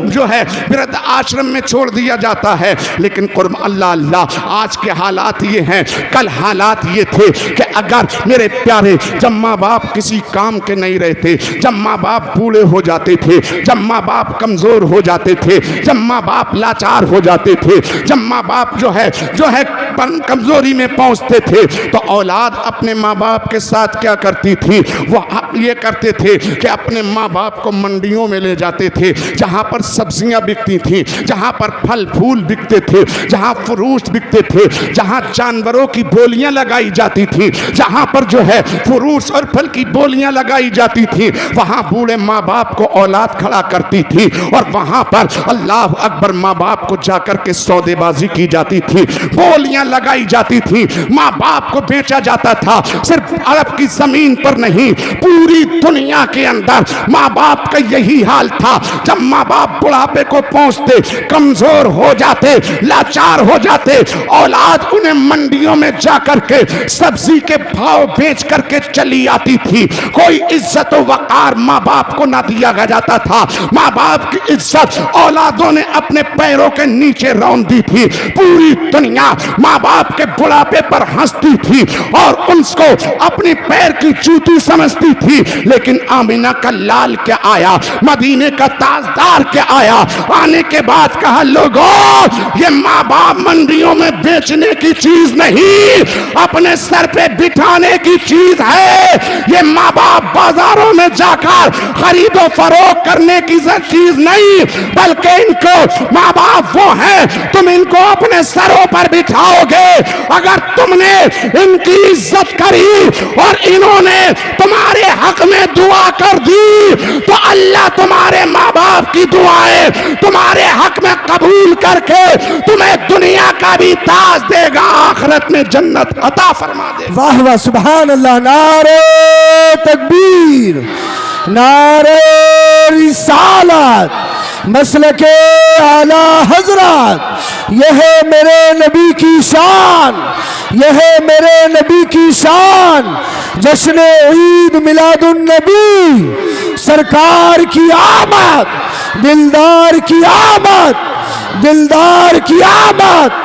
जो है वृद्ध आश्रम में छोड़ दिया जाता है। लेकिन अल्लाह अल्लाह, आज के हालात ये हैं, कल हालात ये थे कि अगर मेरे प्यारे जब माँ बाप किसी काम के नहीं रहते, जब माँ बाप बूढ़े हो जाते थे, जब माँ बाप कमज़ोर हो जाते थे, जब माँ बाप लाचार हो जाते थे, जब माँ बाप जो है कमज़ोरी में पहुँचते थे, तो औलाद अपने माँ बाप के साथ क्या करती थी? वो ये करते थे कि अपने माँ बाप को मंडियों में ले जाते थे, जहाँ पर सब्जियाँ बिकती थी, जहाँ पर फल फूल बिकते थे, जहाँ फ्रूट बिकते थे, जहाँ जानवरों की बोलियाँ लगाई जाती थी, जहाँ पर जो है फ्रूट्स और फल की बोलियाँ लगाई जाती थी, वहाँ बूढ़े माँ बाप को औलाद खड़ा करती थी और वहाँ पर अल्लाह अकबर माँ बाप को जाकर के सौदेबाजी की जाती थी, बोलियाँ लगाई जाती थी, माँ बाप को बेचा जाता था। सिर्फ अरब की जमीन पर नहीं, पूरी दुनिया के अंदर माँ बाप का यही हाल था। जब माँ बाप बुढ़ापे को पहुँचते, कमजोर हो जाते, लाचार हो जाते, औलाद उन्हें मंडियों में जाकर के सब्जी के भाव बेच करके चली आती थी। कोई इज्जत व वकार माँ बाप को ना दिया जाता था। माँ बाप की इज्जत औलादों ने अपने पैरों के नीचे रौंद दी थी। पूरी दुनिया माँ माँ बाप के बुढ़ापे पर हंसती थी और उनको अपनी पैर की जूती समझती थी। लेकिन आमिना का लाल क्या आया, मदीने का ताजदार क्या आया, आने के बाद कहा लोगों ये माँ बाप मंडियों में बेचने की चीज नहीं, अपने सर पे बिठाने की चीज है। ये माँ बाप बाजारों में जाकर खरीदो फरोख्त करने की चीज नहीं, बल्कि इनको माँ बाप वो हैं तुम इनको अपने सरों पर बिठाओगे। अगर तुमने इनकी इज्जत करी और इन्होंने तुम्हारे हक में दुआ कर दी तो अल्लाह तुम्हारे माँ बाप की दुआएं तुम्हारे हक में कबूल करके तुम्हें दुनिया का भी ताज देगा, आखिरत में जन्नत अता फरमा दे। वाह वाह सुभान अल्लाह। नारे तकबीर, नारे रिसालत, मसलके आला हजरत। यह है मेरे नबी की शान, यह है मेरे नबी की शान। जश्न ईद मिलादुन नबी, सरकार की आमद, दिलदार की आमद, दिलदार की आमद।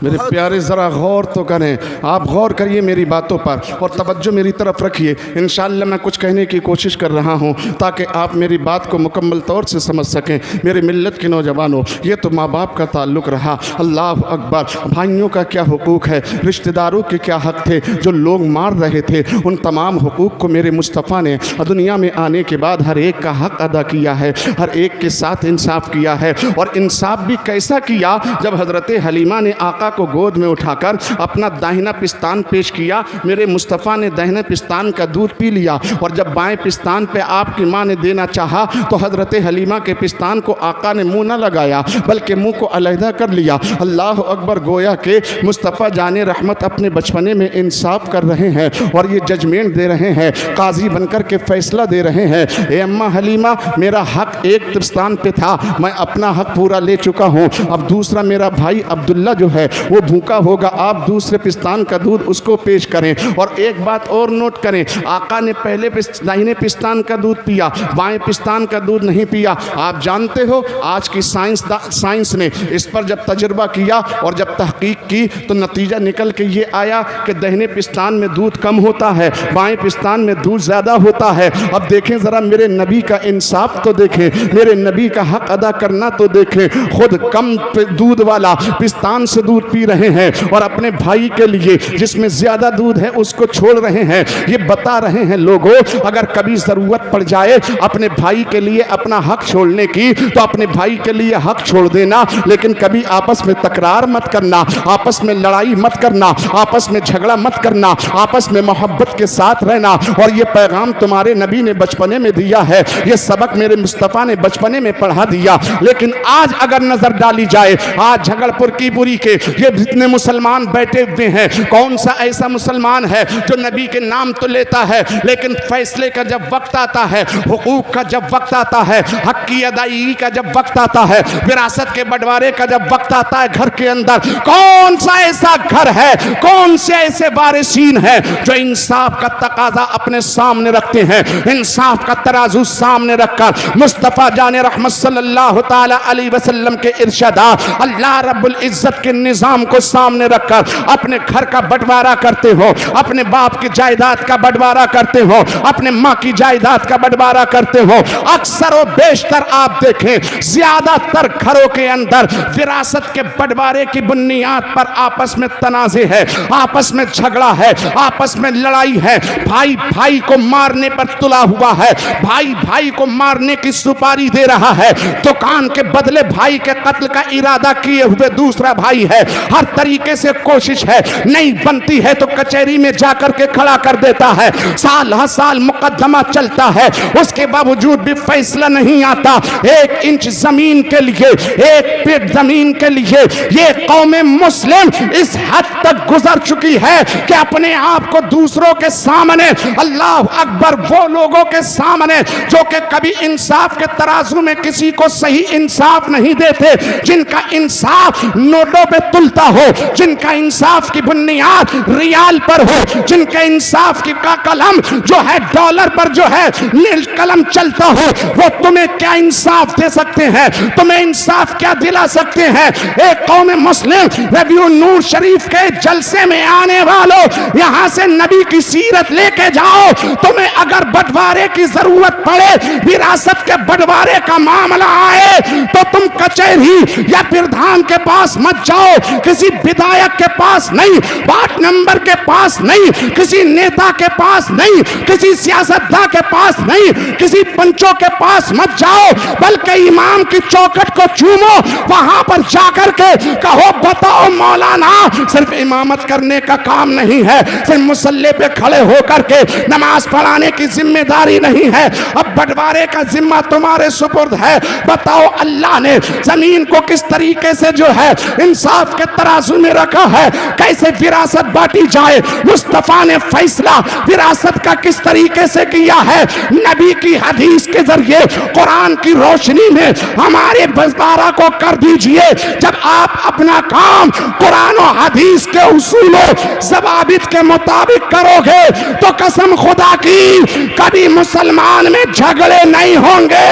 मेरे प्यारे ज़रा गौर तो करें, आप गौर करिए मेरी बातों पर और तवज्जो मेरी तरफ रखिए। इंशाअल्लाह मैं कुछ कहने की कोशिश कर रहा हूँ ताकि आप मेरी बात को मुकम्मल तौर से समझ सकें। मेरे मिल्लत के नौजवानों, ये तो माँ बाप का ताल्लुक़ रहा, अल्लाह अकबर। भाइयों का क्या हुकूक है, रिश्तेदारों के क्या हक़ थे, जो लोग मार रहे थे उन तमाम हुकूक को मेरे मुस्तफ़ा ने दुनिया में आने के बाद हर एक का हक़ अदा किया है, हर एक के साथ इंसाफ किया है। और इंसाफ भी कैसा किया, जब हज़रत हलीमा ने आका को गोद में उठाकर अपना दाहिना पिस्तान पेश किया, मेरे मुस्तफ़ा ने दाहिने पिस्तान का दूध पी लिया और जब बाएं पिस्तान पे आपकी माँ ने देना चाहा तो हज़रत हलीमा के पिस्तान को आका ने मुंह न लगाया बल्कि मुंह को अलहदा कर लिया। अल्लाह अकबर। गोया के मुस्तफ़ा जाने रहमत अपने बचपने में इंसाफ कर रहे हैं और ये जजमेंट दे रहे हैं, काजी बनकर के फैसला दे रहे हैं। ए अम्मा हलीमा, मेरा हक एक पिस्तान पे था, मैं अपना हक पूरा ले चुका हूँ, अब दूसरा मेरा भाई अब्दुल्ला जो है वो भूखा होगा, आप दूसरे पिस्तान का दूध उसको पेश करें। और एक बात और नोट करें, आका ने पहले दाहिने पिस्तान का दूध पिया, बाएं पिस्तान का दूध नहीं पिया। आप जानते हो आज की साइंस ने इस पर जब तजुर्बा किया और जब तहकीक की तो नतीजा निकल के ये आया कि दाहिने पिस्तान में दूध कम होता है, बाएं पिस्तान में दूध ज़्यादा होता है। अब देखें ज़रा मेरे नबी का इंसाफ तो देखें, मेरे नबी का हक अदा करना तो देखें। खुद कम दूध वाला पिस्तान से दूध पी रहे हैं और अपने भाई के लिए जिसमें ज्यादा दूध है उसको छोड़ रहे हैं। ये बता रहे हैं लोगों, अगर कभी जरूरत पड़ जाए अपने भाई के लिए अपना हक छोड़ने की तो अपने भाई के लिए हक छोड़ देना, लेकिन कभी आपस में तकरार मत करना, आपस में लड़ाई मत करना, आपस में झगड़ा मत करना, आपस में मोहब्बत के साथ रहना। और ये पैगाम तुम्हारे नबी ने बचपने में दिया है, ये सबक मेरे मुस्तफ़ा ने बचपने में पढ़ा दिया। लेकिन आज अगर नजर डाली जाए, आज झगड़पुर की बुरी के ये जितने मुसलमान बैठे हुए हैं, कौन सा ऐसा मुसलमान है जो नबी के नाम तो लेता है लेकिन फैसले का जब वक्त आता है, हुकूक का जब वक्त आता है, हक की अदायगी का जब वक्त आता है, विरासत के बंटवारे का जब वक्त आता है, घर के अंदर कौन सा ऐसा घर है, कौन से ऐसे वारिसीन है जो इंसाफ का तकाजा अपने सामने रखते हैं, इंसाफ का तराजू सामने रखकर मुस्तफ़ा जाने रहमत सल्लल्लाहु ताला अलैहि वसल्लम के इरशादात, अल्लाह रब्बुल इज्जत के निजाम को सामने रखकर अपने घर का बंटवारा करते हो, अपने बाप की जायदाद का बंटवारा करते हो, अपने माँ की जायदाद का बंटवारा करते हो। अक्सर और बेशतर आप देखें ज्यादातर घरों के अंदर विरासत के बंटवारे की बुनियाद पर आपस में तनाज़े है, आपस में झगड़ा है, आपस में लड़ाई है, भाई भाई को मारने पर तुला हुआ है, भाई भाई को मारने की सुपारी दे रहा है, दुकान के बदले भाई के कत्ल का इरादा किए हुए दूसरा भाई है, हर तरीके से कोशिश है, नहीं बनती है तो कचहरी में जाकर के खड़ा कर देता है, साल हर साल मुकदमा चलता है, उसके बावजूद भी फैसला नहीं आता। 1 इंच जमीन के लिए, 1 फीट जमीन के लिए ये कौम मुस्लिम इस हद तक गुजर चुकी है कि अपने आप को दूसरों के सामने, अल्लाह अकबर, वो लोगों के सामने जो कि कभी इंसाफ के तराजू में किसी को सही इंसाफ नहीं देते, जिनका इंसाफ नोटों पे तुल चलता हो, जिनका इंसाफ की बुनियाद रियाल पर हो, जिनके इंसाफ की का कलम जो है डॉलर पर जो है नील कलम चलता हो, वो तुम्हें क्या इंसाफ दे सकते हैं? तुम्हें इंसाफ क्या दिला सकते हैं? एक कौम मुस्लिम रबिउन नूर शरीफ के जलसे में आने वालों, यहां से नबी की सीरत लेके जाओ। तुम्हें अगर बंटवारे की जरूरत पड़े, विरासत के बंटवारे का मामला आए, तो तुम कचहरी या प्रधान के पास मत जाओ, किसी विधायक के पास नहीं, वार्ड नंबर के पास नहीं, किसी नेता के पास नहीं, किसी सियासतदान के पास नहीं, किसी पंचों के पास मत जाओ, बल्कि इमाम की चौखट को चूमो। वहां पर जाकर के कहो, बताओ मौलाना, सिर्फ इमामत करने का काम नहीं है, सिर्फ मुसल्ले पे खड़े होकर के नमाज पढ़ाने की जिम्मेदारी नहीं है, अब बंटवारे का जिम्मा तुम्हारे सुपुर्द है। बताओ अल्लाह ने जमीन को किस तरीके से जो है इंसाफ के तराजू में रखा है, कैसे विरासत बांटी जाए। मुस्तफा ने फैसला विरासत का किस तरीके से किया है, नबी की हदीस के जरिए, कुरान की रोशनी में हमारे बंटवारा को कर दीजिए। जब आप अपना काम कुरान और हदीस के उसूलों ज़वाबित के मुताबिक करोगे, तो कसम खुदा की कभी मुसलमान में झगड़े नहीं होंगे,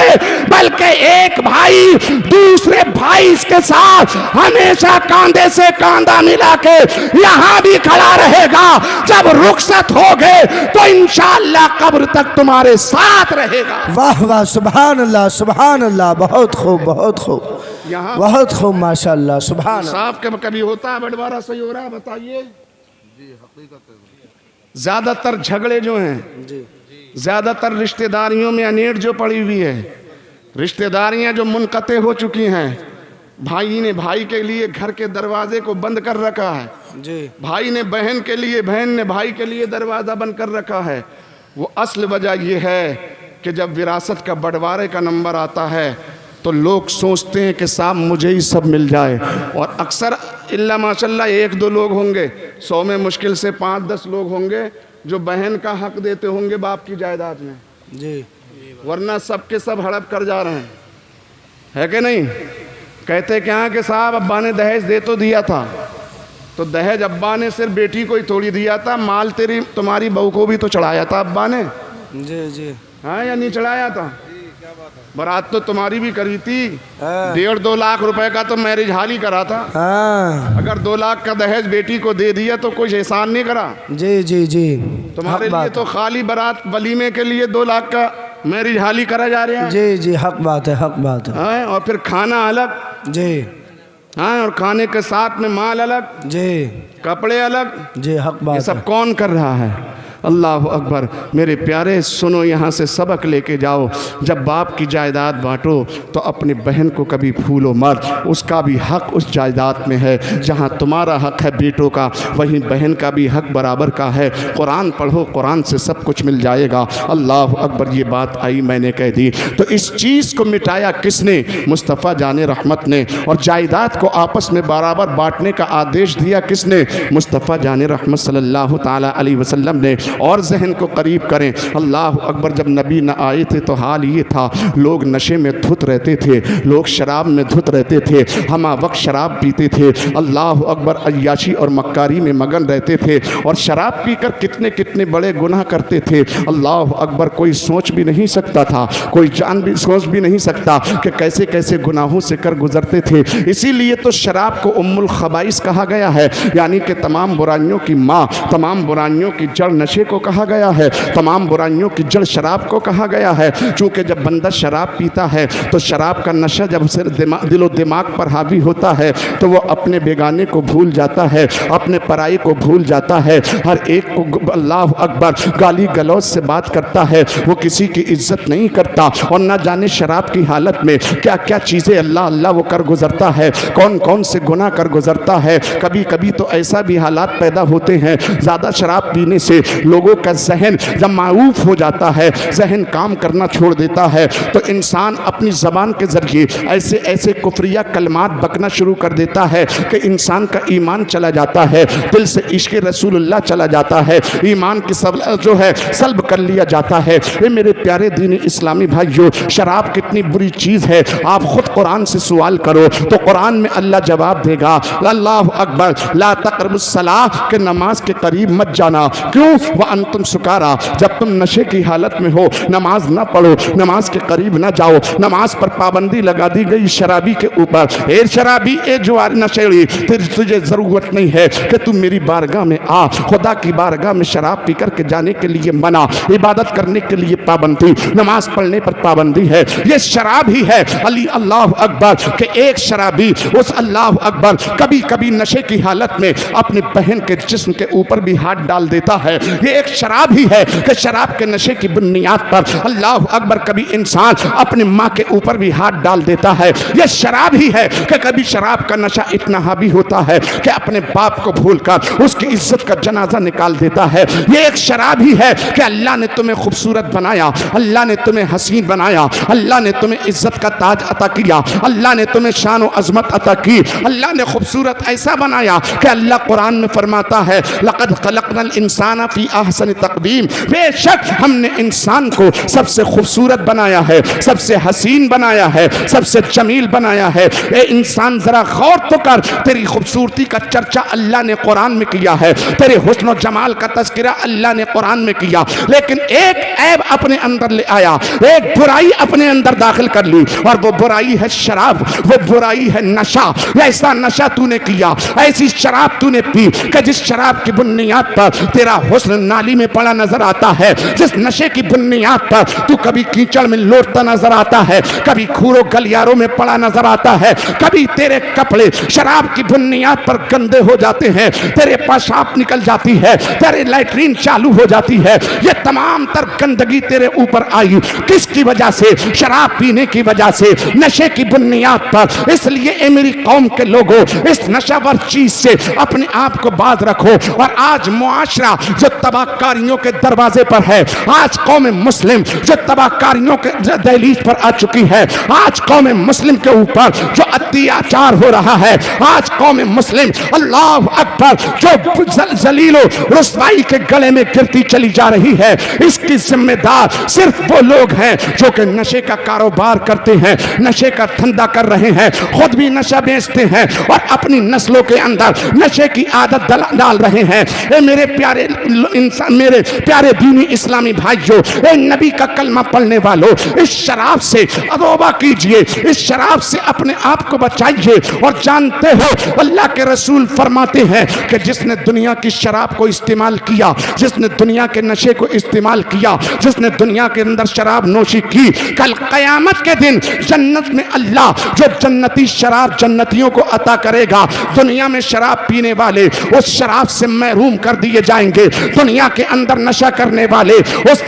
बल्कि एक भाई दूसरे भाई के साथ हमेशा कांधे से कांधा मिला के यहां भी खड़ा रहेगा। जब रुखसत होगे तो इंशाअल्लाह कब्र तक तुम्हारे साथ रहेगा। वाह वाह, सुभान अल्लाह, सुभान अल्लाह, बहुत खूब, बहुत खूब, बहुत खूब, माशाअल्लाह, सुभान। साहब के कभी होता है बंटवारा सही हो रहा है? बताइए। ज्यादातर झगड़े जो हैं, ज्यादातर रिश्तेदारियों में अनेट जो पड़ी हुई है, रिश्तेदारियां जो मुनक़ते हो चुकी हैं, भाई ने भाई के लिए घर के दरवाजे को बंद कर रखा है जी, भाई ने बहन के लिए, बहन ने भाई के लिए दरवाज़ा बंद कर रखा है। वो असल वजह यह है कि जब विरासत का बंटवारे का नंबर आता है तो लोग सोचते हैं कि साहब मुझे ही सब मिल जाए, और अक्सर इल्ला माशाल्लाह 1-2 लोग होंगे, 100 में मुश्किल से 5-10 लोग होंगे जो बहन का हक देते होंगे बाप की जायदाद में जी, वरना सब के सब हड़प कर जा रहे हैं, है कि नहीं? कहते क्या कि साहब अब्बा ने दहेज दे तो दिया था, तो दहेज अब्बा ने सिर्फ बेटी को ही थोड़ी दिया था, माल तेरी तुम्हारी बहू को भी तो चढ़ाया था अब्बा ने जी जी, हाँ या नहीं चढ़ाया था? बारात तो तुम्हारी भी करी थी, 1.5-2 लाख रुपए का तो मैरिज हाल ही करा था। अगर 2 लाख का दहेज बेटी को दे दिया तो कुछ एहसान नहीं करा जी जी जी, तुम्हारे लिए तो खाली बारात वलीमे के लिए 2 लाख का मैरिज हाल ही करा जा रहे हैं जी जी, हक बात है, हक बात है। और फिर खाना अलग जी, हाँ, और खाने के साथ में माल अलग जी, कपड़े अलग जी, हक बात। ये सब कौन कर रहा है? अल्लाह अकबर। मेरे प्यारे सुनो, यहाँ से सबक लेके जाओ, जब बाप की जायदाद बांटो तो अपनी बहन को कभी भूलो मत, उसका भी हक उस जायदाद में है। जहाँ तुम्हारा हक है बेटों का, वहीं बहन का भी हक बराबर का है। कुरान पढ़ो, कुरान से सब कुछ मिल जाएगा। अल्लाह अकबर। ये बात आई मैंने कह दी, तो इस चीज़ को मिटाया किसने? मुस्तफ़ा जाने रहमत ने। और जायदाद को आपस में बराबर बांटने का आदेश दिया किसने? मुस्तफ़ा जाने रहमत सल्लल्लाहु ताला अलैहि वसल्लम ने। और जहन को करीब करें, अल्लाह अकबर, जब नबी न आए थे तो हाल ये था, लोग नशे में धुत रहते थे, लोग शराब में धुत रहते थे, हम वक्त शराब पीते थे, अल्लाह अकबर, अय्याशी और मक्कारी में मगन रहते थे, और शराब पीकर कितने कितने बड़े गुनाह करते थे। अल्लाह अकबर, कोई सोच भी नहीं सकता था, कोई जान भी सोच भी नहीं सकता कि कैसे कैसे गुनाहों से कर गुजरते थे। इसीलिए तो शराब को उम्मुल खबाइस कहा गया है, यानी कि तमाम बुराइयों की माँ, तमाम बुराइयों की जड़ नशे को कहा गया है, तमाम बुराइयों की जड़ शराब को कहा गया है। चूँकि जब बंदा शराब पीता है तो शराब का नशा जब उसे दिलो दिमाग पर हावी होता है तो वो अपने बेगाने को भूल जाता है, अपने पराई को भूल जाता है, हर एक को अल्लाह अकबर गाली गलौज से बात करता है, वो किसी की इज्जत नहीं करता। और ना जाने शराब की हालत में क्या क्या चीज़ें अल्लाह अल्लाह वो कर गुजरता है, कौन कौन से गुनाह कर गुजरता है। कभी कभी तो ऐसा भी हालात पैदा होते हैं, ज़्यादा शराब पीने से लोगों का जहन जब मायूफ हो जाता है, जहन काम करना छोड़ देता है, तो इंसान अपनी ज़बान के ज़रिए ऐसे ऐसे कुफरिया कलमात बकना शुरू कर देता है कि इंसान का ईमान चला जाता है, दिल से इश्क़ रसूलुल्लाह चला जाता है, ईमान की सब जो है सल्ब कर लिया जाता है। ये मेरे प्यारे दीनी इस्लामी भाइयों, शराब कितनी बुरी चीज़ है आप ख़ुद कुरान से सवाल करो तो कुरान में अल्लाह जवाब देगा, अल्लाह अकबर, ला तक़रबुस्सलाह, के नमाज के करीब मत जाना। क्यों? वह अंतुम सुकारा, जब तुम नशे की हालत में हो नमाज ना पढ़ो, नमाज के करीब ना जाओ। नमाज पर पाबंदी लगा दी गई शराबी के ऊपर। ए शराबी, ए जुआर नशेड़ी, तुझे ज़रूरत नहीं है कि तुम मेरी बारगाह में आ। खुदा की बारगाह में शराब पी कर के जाने के लिए मना, इबादत करने के लिए पाबंदी, नमाज पढ़ने पर पाबंदी है। ये शराब ही है। अली अल्लाह अकबर के एक शराबी उस अल्लाह अकबर कभी कभी नशे की हालत में अपनी बहन के जिस्म के ऊपर भी हाथ डाल देता है। ये एक शराब ही है कि शराब के नशे की बुनियाद पर अल्लाह अकबर कभी इंसान अपनी माँ के ऊपर भी हाथ डाल देता है। ये शराब ही है कि कभी शराब का नशा इतना हावी होता है कि अपने बाप को भूलकर उसकी इज्जत का जनाजा निकाल देता है। ये एक शराब ही है कि अल्लाह ने तुम्हें खूबसूरत बनाया, अल्लाह ने तुम्हें हसीन बनाया, अल्लाह ने तुम्हें इज्जत का ताज अता किया, अल्लाह ने तुम्हें शान व अजमत अता की, अल्लाह ने खूबसूरत ऐसा बनाया कि अल्लाह कुरान में फरमाता है, लक़द खलक़नल इंसान फी अहसनि तक़वीम, बेशक हमने इंसान को सबसे खूबसूरत बनाया है, सबसे हसीन बनाया है, सबसे जमील बनाया है। ए इंसान जरा गौर तो कर, तेरी खूबसूरती का चर्चा अल्लाह ने कुरान में किया है, तेरे हुस्न व जमाल का तज़किरा अल्लाह ने कुरान में किया, लेकिन एक ऐब अपने अंदर ले आया, एक बुराई अपने अंदर दाखिल कर ली, और वो बुराई है शराब, वो बुराई है नशा। ऐसा नशा तूने किया, ऐसी शराब तूने पी कि जिस शराब की बुनियाद पर तेरा हुस्न नाली में पड़ा नजर आता है, जिस नशे की बुनियाद पर तू कभी कीचड़ में लौटता नजर आता है, कभी खूरों गलियारों में पड़ा नजर आता है, कभी तेरे कपड़े शराब की बुनियाद पर गंदे हो जाते हैं, तेरे पेशाब निकल जाती है, तेरे लैट्रीन चालू हो जाती है। ये तमाम तर गंदगी तेरे ऊपर आई किसकी वजह से? शराब पीने की वजह से, नशे की बुनियाद पर। इसलिए ए मेरी कौम के लोगों, इस नशावर चीज से अपने आप को बाज रखो। और आज मुआशरा जो तबाहकारियों के दरवाजे पर है, आज कौम मुस्लिम जो तबाहकारियों के दहलीज पर आ चुकी है, आज कौम मुस्लिम के ऊपर जो अत्याचार हो रहा है, आज कौम मुस्लिम अल्लाह अकबर जो जलीलो रुसवाई के गले में गिरती चली जा रही है, इसकी जिम्मेदार सिर्फ वो लोग हैं जो कि नशे का कारोबार करते हैं, नशे का धंधा कर रहे हैं, खुद भी नशा बेचते हैं और अपनी नस्लों के अंदर नशे की आदत डाल रहे हैं। ए मेरे प्यारे इंसान, मेरे प्यारे दीनी इस्लामी भाइयों, ए नबी का कलमा पढ़ने वालों, इस शराब से तौबा कीजिए, इस शराब से अपने आप को बचाइए। और जानते हो अल्लाह के रसूल फरमाते हैं कि जिसने दुनिया की शराब को इस्तेमाल किया, जिसने दुनिया के नशे को इस्तेमाल किया, जिसने दुनिया के अंदर शराब नोशी की, कल क़यामत के दिन जन्नत में अल्लाह जो जन्नती शराब जन्नतियों को अता करेगा, दुनिया में शराब पीने वाले उस शराब से महरूम कर दिए जाएंगे। दुनिया के अंदर नशा करने वाले उस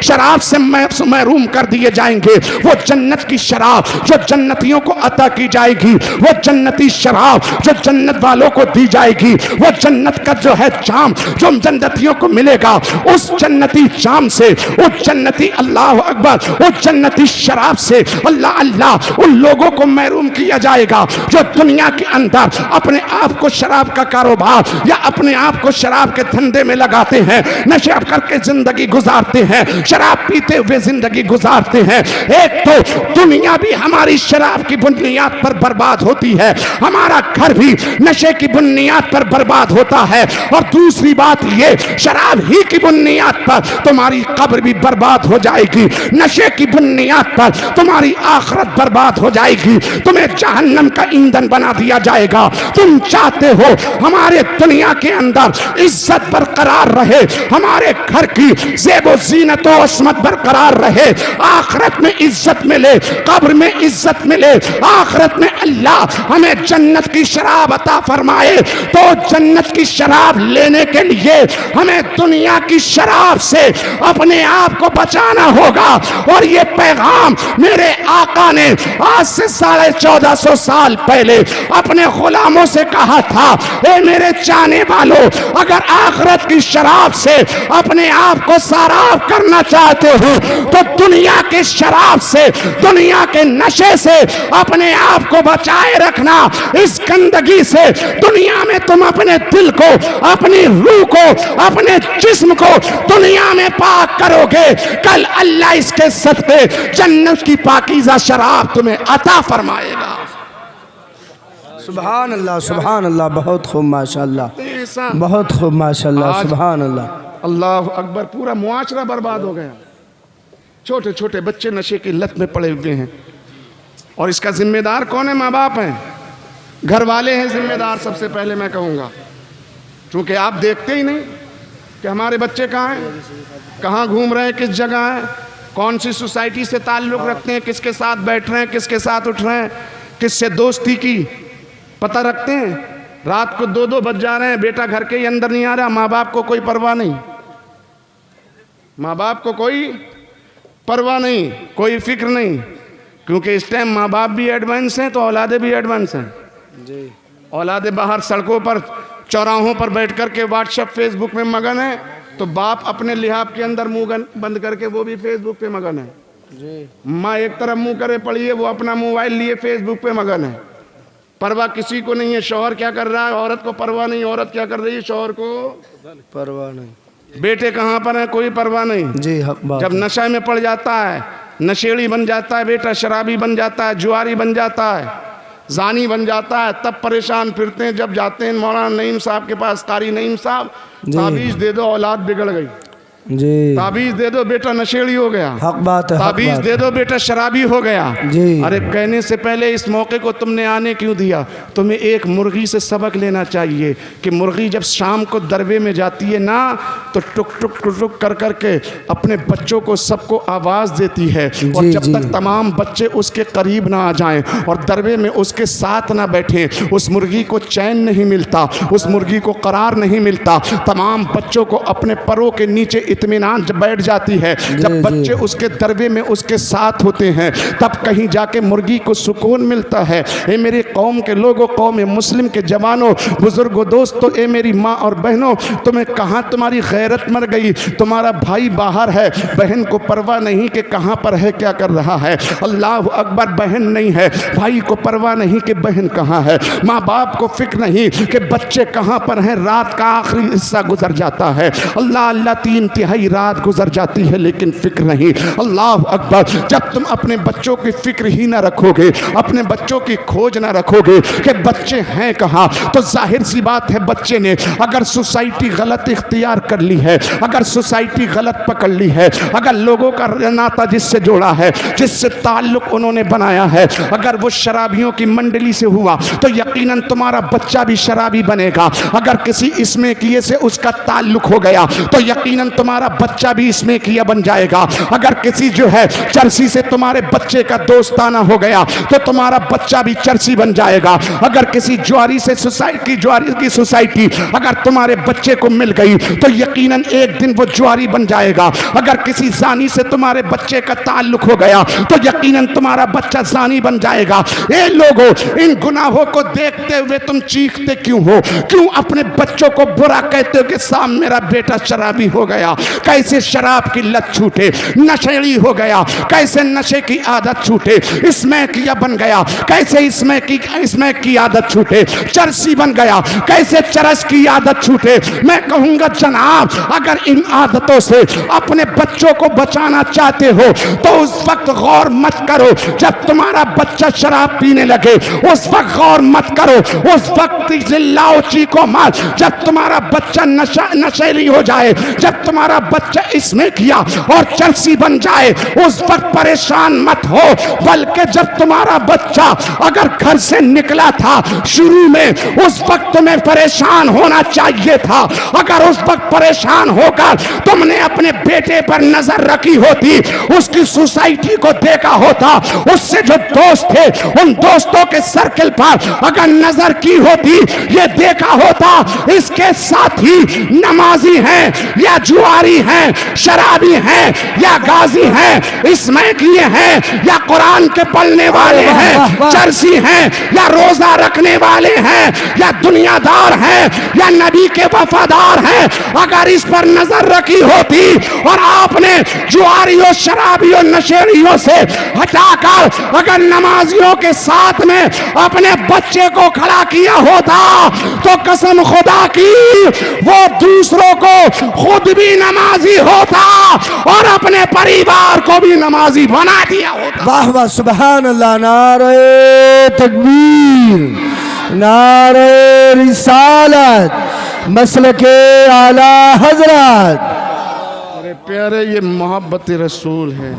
शराब से महरूम कर दिए जाएंगे। वो जन्नत की शराब जो जन्नतियों को अता की जाएगी, वो जन्नती शराब जो जन्नत वालों को दी जाएगी, वो जन्नत का जो है जाम जो जन्नतियों को मिलेगा, उस जन्नती जाम से, उस जन्नती अल्लाह अकबर, उस जन्नती शराब से अल्लाह अल्लाह उन लोगों को महरूम किया जाएगा जो दुनिया के अंदर अपने आप को शराब का कारोबार या अपने आप को शराब के धंधे में लगाते हैं, नशा करके जिंदगी गुजारते हैं, शराब पीते हुए जिंदगी गुजारते हैं। एक तो दुनिया भी हमारी शराब की बुनियाद पर बर्बाद होती है, हमारा घर भी नशे की बुनियाद पर बर्बाद होता है, और दूसरी बात ये शराब ही की बुनियाद पर तुम्हारी कब्र भी बर्बाद हो जाएगी, नशे की बुनियाद पर तुम्हारी आखिरत बर्बाद हो जाएगी, तुम्हें जहन्नम का ईंधन बना दिया जाएगा। तुम चाहते हो हमारे दुनिया के अंदर इज्जत बरकरार रहे, हमारे घर की ज़ेबो ज़ीनत व अस्मत बरकरार रहे, आखिरत में इज्जत मिले, कब्र में इज्जत मिले, आखिरत आखिरत में अल्लाह हमें जन्नत की शराब अता फरमाए तो जन्नत की शराब लेने के लिए हमें दुनिया की शराब से अपने आप को बचाना होगा। और ये पैगाम मेरे आका ने आज से 1450 साल पहले अपने गुलामों से कहा था, ए मेरे चाहने वालों, अगर आखिरत की शराब से अपने आप को सराब करना चाहते हो तो दुनिया के शराब से, दुनिया के नशे से अपने आप को बचाए रखना। इस गंदगी से दुनिया में तुम अपने दिल को, अपनी रूह को, अपने जिस्म को दुनिया में पाक करोगे, कल अल्लाह इसके सदक़े जन्नत की पाकीज़ा शराब तुम्हें अता फरमाएगा। सुभान अल्लाह, सुभान अल्लाह, बहुत खूब माशाअल्लाह, बहुत खूब माशाअल्लाह, सुभान अल्लाह, अल्लाह अकबर। पूरा मुआशरा बर्बाद हो गया, छोटे छोटे बच्चे नशे की लत में पड़े हुए हैं। और इसका जिम्मेदार कौन है? माँ बाप हैं, घर वाले हैं जिम्मेदार। सबसे पहले मैं कहूँगा, क्योंकि आप देखते ही नहीं कि हमारे बच्चे कहाँ हैं, कहाँ घूम रहे हैं, किस जगह हैं, कौन सी सोसाइटी से ताल्लुक़ रखते हैं, किसके साथ बैठ रहे हैं, किसके साथ उठ रहे हैं, किससे दोस्ती की पता रखते हैं। रात को 2-2 बज जा रहे हैं, बेटा घर के ही अंदर नहीं आ रहा, माँ बाप को कोई परवाह नहीं, माँ बाप को कोई परवाह नहीं, कोई फिक्र नहीं, क्योंकि इस टाइम माँ बाप भी एडवांस हैं तो औलादे भी एडवांस हैं जी। औलादे बाहर सड़कों पर, चौराहों पर बैठ कर के व्हाट्सएप फेसबुक में मगन है, तो बाप अपने लिहाफ के अंदर मुंह बंद करके वो भी फेसबुक पे मगन है जी। माँ एक तरफ मुंह करे पड़ी है, वो अपना मोबाइल लिए फेसबुक पे मगन है, परवाह किसी को नहीं है। शौहर क्या कर रहा है, औरत को परवाह नहीं, औरत क्या कर रही है, शौहर को परवाह नहीं, बेटे कहाँ पर है, कोई परवाह नहीं जी। हक बात। जब नशा में पड़ जाता है, नशेड़ी बन जाता है बेटा, शराबी बन जाता है, जुआरी बन जाता है, जानी बन जाता है, तब परेशान फिरते हैं। जब जाते हैं मौलाना नईम साहब के पास, कारी नईम साहब, ताबीज़ दे दो औलाद बिगड़ गई जी, ताबीज़ दे दो बेटा नशेड़ी हो गया, हक बात है, ताबीज़ दे दो बेटा शराबी हो गया जी। अरे कहने से पहले इस मौके को तुमने आने क्यों दिया? तुम्हें एक मुर्गी से सबक लेना चाहिए कि मुर्गी जब शाम को दरबे में जाती है ना, तो टुक टुक टुक टुक कर करके अपने बच्चों को सबको आवाज़ देती है, और जब तक तमाम बच्चे उसके करीब ना आ जाएं और दरबे में उसके साथ ना बैठें, उस मुर्गी को चैन नहीं मिलता, उस मुर्गी को करार नहीं मिलता। तमाम बच्चों को अपने परों के नीचे इत्मीनान जब बैठ जाती है, जब बच्चे उसके दरबे में उसके साथ होते हैं, तब कहीं जाके मुर्गी को सुकून मिलता है। ए मेरे कौम के लोगों, कौम मुस्लिम के जवानों, बुजुर्गों, दोस्तों, ए मेरी माँ और बहनों, तुम्हें कहाँ तुम्हारी गैरत मर गई? तुम्हारा भाई बाहर है, बहन को परवाह नहीं कि कहाँ पर है, क्या कर रहा है। अल्लाह अकबर, बहन नहीं है, भाई को परवाह नहीं कि बहन कहाँ है, माँ बाप को फिक्र नहीं कि बच्चे कहाँ पर हैं। रात का आखिरी हिस्सा गुजर जाता है, अल्लाह अल्लाह, 3 तिहाई रात गुजर जाती है, लेकिन फिक्र नहीं। अल्लाह अकबर, जब तुम अपने बच्चों की फिक्र ही ना रखोगे, अपने बच्चों की खोज ना रखोगे कि बच्चे हैं कहाँ, तो जाहिर सी बात है बच्चे ने अगर सोसाइटी गलत इख्तियार कर ली है, अगर सोसाइटी गलत पकड़ ली है, अगर लोगों का नाता जिससे जोड़ा है, जिससे ताल्लुक उन्होंने बनाया है, अगर वो शराबियों की मंडली से हुआ तो यकीनन तुम्हारा बच्चा भी शराबी बनेगा। अगर किसी इसमें किए से उसका ताल्लुक हो गया तो यकीनन तुम्हारा बच्चा भी इसमें किया बन जाएगा। अगर किसी जो है चर्सी से तुम्हारे बच्चे का दोस्ताना हो गया तो तुम्हारा बच्चा भी चर्सी बन जाएगा। अगर किसी जुआरी से जुआरी की सोसाइटी अगर तुम्हारे बच्चे को मिल गई तो यकीनन एक दिन वो जुआरी बन जाएगा। अगर किसी जानी से तुम्हारे बच्चे का ताल्लुक हो गया तो यकीनन तुम्हारा बच्चा जानी बन जाएगा। ए लोगों, इन गुनाहों को देखते हुए तुम चीखते क्यों हो? क्यों अपने बच्चों को बुरा कहते हो कि साहब मेरा बेटा शराबी हो गया? कैसे शराब की लत छूटे, नशेड़ी हो गया, कैसे नशे की आदत छूटे, इसमें किया बन गया, कैसे इसमें की आदत छूटे, चरसी बन गया, कैसे चरस की आदत छूटे। मैं कहूंगा जनाब, अगर इन आदतों से अपने बच्चों को बचाना चाहते हो तो उस वक्त गौर मत करो जब तुम्हारा बच्चा शराब पीने लगे, उस वक्त गौर मत करो, उस वक्त चिल्लाओ चीखो मत जब तुम्हारा बच्चा नशेड़ी हो जाए, जब तुम्हारा तुम्हारा बच्चा इसमें किया और चर्सी बन जाए, उस वक्त परेशान मत हो, बल्कि जब तुम्हारा बच्चा अगर घर से निकला था शुरू में, उस वक्त तुम्हें परेशान होना चाहिए था। अगर उस वक्त परेशान होकर तुमने अपने बेटे पर नजर रखी होती, उसकी सोसाइटी को देखा होता, उससे जो दोस्त थे उन दोस्तों के सर्कल पर अगर नजर की होती, ये देखा होता इसके साथी नमाजी हैं या जुआरी हैं, शराबी हैं या गाजी हैं, इसमें किए हैं या कुरान के पढ़ने वाले हैं, चर्सी हैं या रोजा रखने वाले हैं, या दुनियादार हैं या नबी के वफादार हैं। अगर इस पर नजर रखी होती और आपने जुआरियों, शराबियों, नशेड़ियों से हटाकर अगर नमाजियों के साथ में अपने बच्चे को खड़ा किया होता, तो कसम खुदा की वो दूसरों को खुद भी नमाजी होता और अपने परिवार को भी नमाजी बना दिया होता। वाह वाह, सुभान अल्लाह। नारे तकबीर, नारे रिसालत, मसलके आला हजरत। मेरे प्यारे, ये मोहब्बत रसूल है,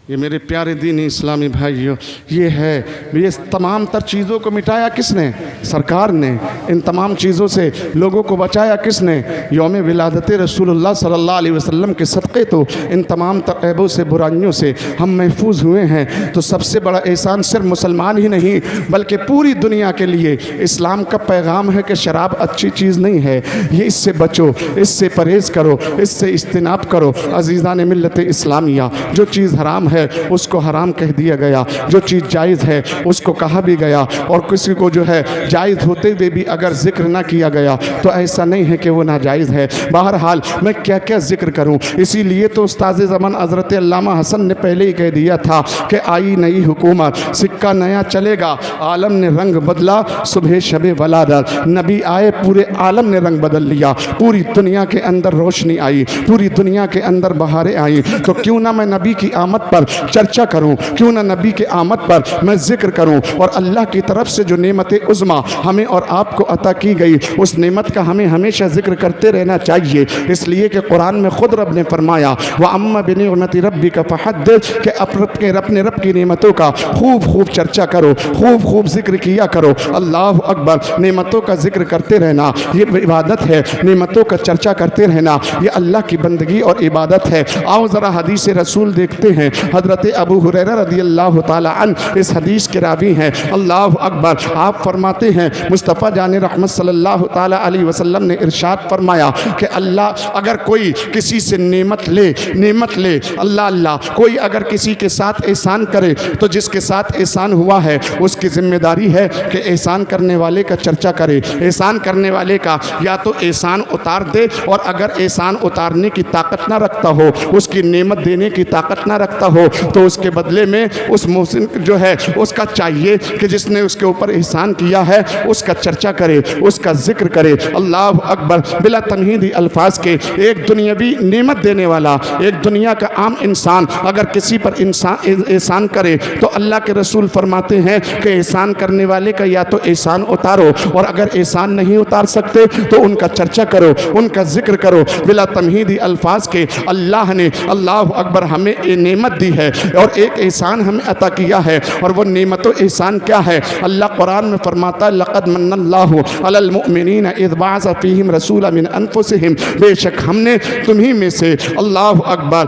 ये मेरे प्यारे दीनी इस्लामी भाइयों, ये है। ये तमाम तर चीज़ों को मिटाया किसने? सरकार ने। इन तमाम चीज़ों से लोगों को बचाया किसने? यौम विलादत रसूलुल्लाह सल्लल्लाहु अलैहि वसल्लम के सदक़े तो इन तमाम तर ऐबों से, बुराइयों से हम महफूज हुए हैं। तो सबसे बड़ा एहसान सिर्फ मुसलमान ही नहीं बल्कि पूरी दुनिया के लिए इस्लाम का पैगाम है कि शराब अच्छी चीज़ नहीं है, ये इससे बचो, इससे परहेज़ करो, इससे इज्तिनाब करो। अज़ीज़ान मिल्लत इस्लामिया, जो चीज़ हराम है उसको हराम कह दिया गया, जो चीज़ जायज़ है उसको कहा भी गया, और किसी को जो है जायज़ होते हुए भी अगर जिक्र ना किया गया तो ऐसा नहीं है कि वो नाजायज़ है। बहरहाल मैं क्या क्या जिक्र करूं, इसीलिए तो उस्ताद ज़मान हज़रत अल्लामा हसन ने पहले ही कह दिया था कि आई नई हुकूमत, सिक्का नया चलेगा, आलम ने रंग बदला, सुबह शबे वलादत। नबी आए, पूरे आलम ने रंग बदल लिया, पूरी दुनिया के अंदर रोशनी आई, पूरी दुनिया के अंदर बहारें आई। तो क्यों ना मैं नबी की आमद पर चर्चा करूं, क्यों ना नबी के आमद पर मैं जिक्र करूं, और अल्लाह की तरफ से जो नेमत उज़्मा हमें और आपको अता की गई, उस नेमत का हमें हमेशा जिक्र करते रहना चाहिए। इसलिए कि कुरान में खुद रब ने फरमाया, व अम्मा बिनिअमति रब्बिका फहद्दिस, कि अपने रब की नेमतों का खूब खूब चर्चा करो, खूब खूब जिक्र किया करो। अल्लाह अकबर। नेमतों का जिक्र करते रहना ये इबादत है, नेमतों का चर्चा करते रहना ये अल्लाह की बंदगी और इबादत है। आओ ज़रा हदीस रसूल देखते हैं। हज़रत अबू हुरैरा रज़ियल्लाहु ताला अन्हु इस हदीस के रावी हैं। अल्लाह अकबर। आप फरमाते हैं, मुस्तफ़ा जान रहमत सल्लल्लाहु ताला अलैहि वसल्लम ने इरशाद फरमाया कि अल्लाह अगर कोई किसी से नेमत ले, अल्लाह अल्लाह, कोई अगर किसी के साथ एहसान करे तो जिसके साथ एहसान हुआ है उसकी जिम्मेदारी है कि एहसान करने वाले का चर्चा करे। एहसान करने वाले का या तो एहसान उतार दे, और अगर एहसान उतारने की ताकत ना रखता हो, उसकी नेमत देने की ताकत ना रखता हो, तो उसके बदले में उस मोहसिन जो है उसका चाहिए कि जिसने उसके ऊपर एहसान किया है उसका चर्चा करे, उसका जिक्र करे। अल्लाह अकबर। बिला तमहीदी अल्फाज के एक दुनियावी नेमत देने वाला, एक दुनिया का आम इंसान अगर किसी पर एहसान करे तो अल्लाह के रसूल फरमाते हैं कि एहसान करने वाले का या तो एहसान उतारो, और अगर एहसान नहीं उतार सकते तो उनका चर्चा करो, उनका जिक्र करो। बिला तमहीदी अल्फाज के अल्लाह ने, अल्लाह अकबर, हमें ये नेमत दी है और एक एहसान हमें अता किया है, और वो नेमत और एहसान क्या है? अल्लाह कुरान में फरमाता है, लक़द मन्नल्लाहु अलल मुअमिनीना इज़ बअसा फ़ीहिम रसूलन मिन अनफुसिहिम, बेशक हमने तुम्ही में से, अल्लाह अकबर,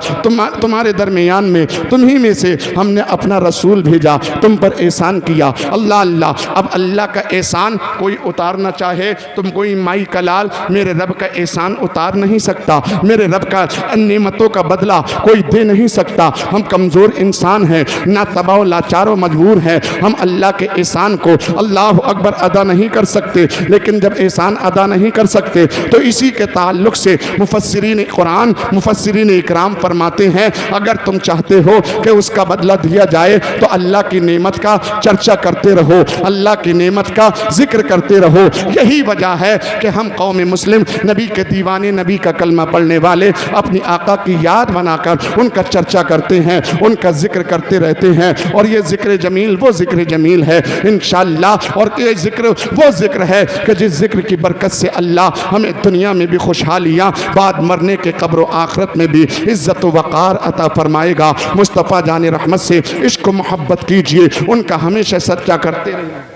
तुम्हारे दरमियान में तुम्ही में से हमने अपना रसूल भेजा, तुम पर एहसान किया। अल्लाह अल्लाह। अब अल्लाह का एहसान कोई उतारना चाहे, तुम कोई माई कलाल मेरे रब का एहसान उतार नहीं सकता, मेरे रब का नेमतों का बदला कोई दे नहीं सकता। हम कमज़ोर इंसान हैं, ना तबाह लाचार मजबूर हैं, हम अल्लाह के एहसान को, अल्लाह अकबर, अदा नहीं कर सकते। लेकिन जब एहसान अदा नहीं कर सकते तो इसी के ताल्लुक़ से मुफस्सिरीन कुरान, मुफस्सिरीन इकराम फरमाते हैं, अगर तुम चाहते हो कि उसका बदला दिया जाए तो अल्लाह की नेमत का चर्चा करते रहो, अल्लाह की नेमत का जिक्र करते रहो। यही वजह है कि हम कौम मुस्लिम, नबी के दीवाने, नबी का कलमा पढ़ने वाले, अपनी आका की याद बनाकर उनका चर्चा करते हैं। उनका जिक्र करते रहते हैं। और ये जिक्र जमील वो जिक्र जमील है इंशाअल्लाह। और ये जिक्र वो जिक्र है कि जिस जिक्र की बरकत से अल्लाह हमें दुनिया में भी खुशहालियाँ, बाद मरने के कब्र व आखिरत में भी इज़्ज़त व वक़ार अता फरमाएगा। मुस्तफ़ा जान रहमत से इश्क मोहब्बत कीजिए, उनका हमेशा सच्चा करते रहिए।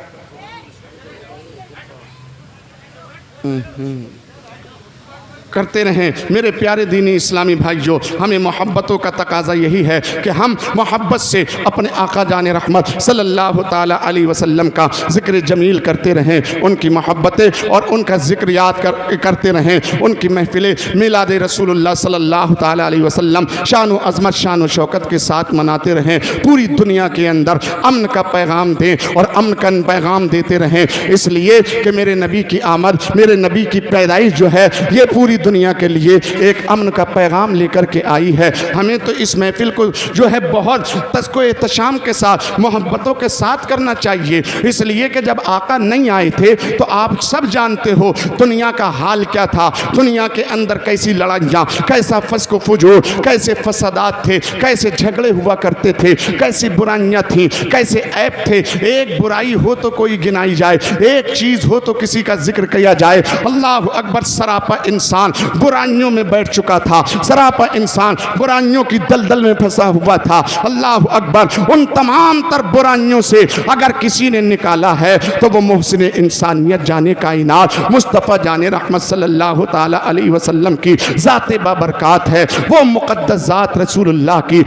करते रहें मेरे प्यारे दीनी इस्लामी भाइयों। हमें मोहब्बतों का तकाजा यही है कि हम मोहब्बत से अपने आका जान रहमत सल्लल्लाहु ताला अलैहि वसल्लम का ज़िक्र जमील करते रहें, उनकी मोहब्बतें और उनका ज़िक्र याद करते रहें, उनकी महफ़िलें मिलाद रसूलुल्लाह सल्लल्लाहु ताला अलैहि वसल्लम शान व अज़मत शान व शौकत के साथ मनाते रहें। पूरी दुनिया के अंदर अमन का पैगाम दें और अमन का पैगाम देते रहें, इसलिए कि मेरे नबी की आमद, मेरे नबी की पैदाइश जो है ये पूरी दुनिया के लिए एक अमन का पैगाम लेकर के आई है। हमें तो इस महफिल को जो है बहुत तस्को एहतशाम के साथ, मोहब्बतों के साथ करना चाहिए, इसलिए कि जब आका नहीं आए थे तो आप सब जानते हो दुनिया का हाल क्या था। दुनिया के अंदर कैसी लड़ाइयाँ, कैसा फस्को फुजूर, कैसे फसादात थे, कैसे झगड़े हुआ करते थे, कैसी बुराइयाँ थीं, कैसे ऐप थे। एक बुराई हो तो कोई गिनाई जाए, एक चीज़ हो तो किसी का जिक्र किया जाए। अल्लाह अकबर, सरापा इंसान बुराइयों में बैठ चुका था, सरापा इंसान बुराइयों की दलदल में फंसा हुआ था। अल्लाह अकबर, उन तमाम तर बुराइयों से अगर किसी ने निकाला है तो वो मोहसिन इंसानियत जाने कायनात मुस्तफ़ा जाने रहमत सल्लल्लाहु ताला अलैहि वसल्लम की ज़ाते बाबरकात है, वो मुक़द्दस ज़ात रसूलुल्लाह की।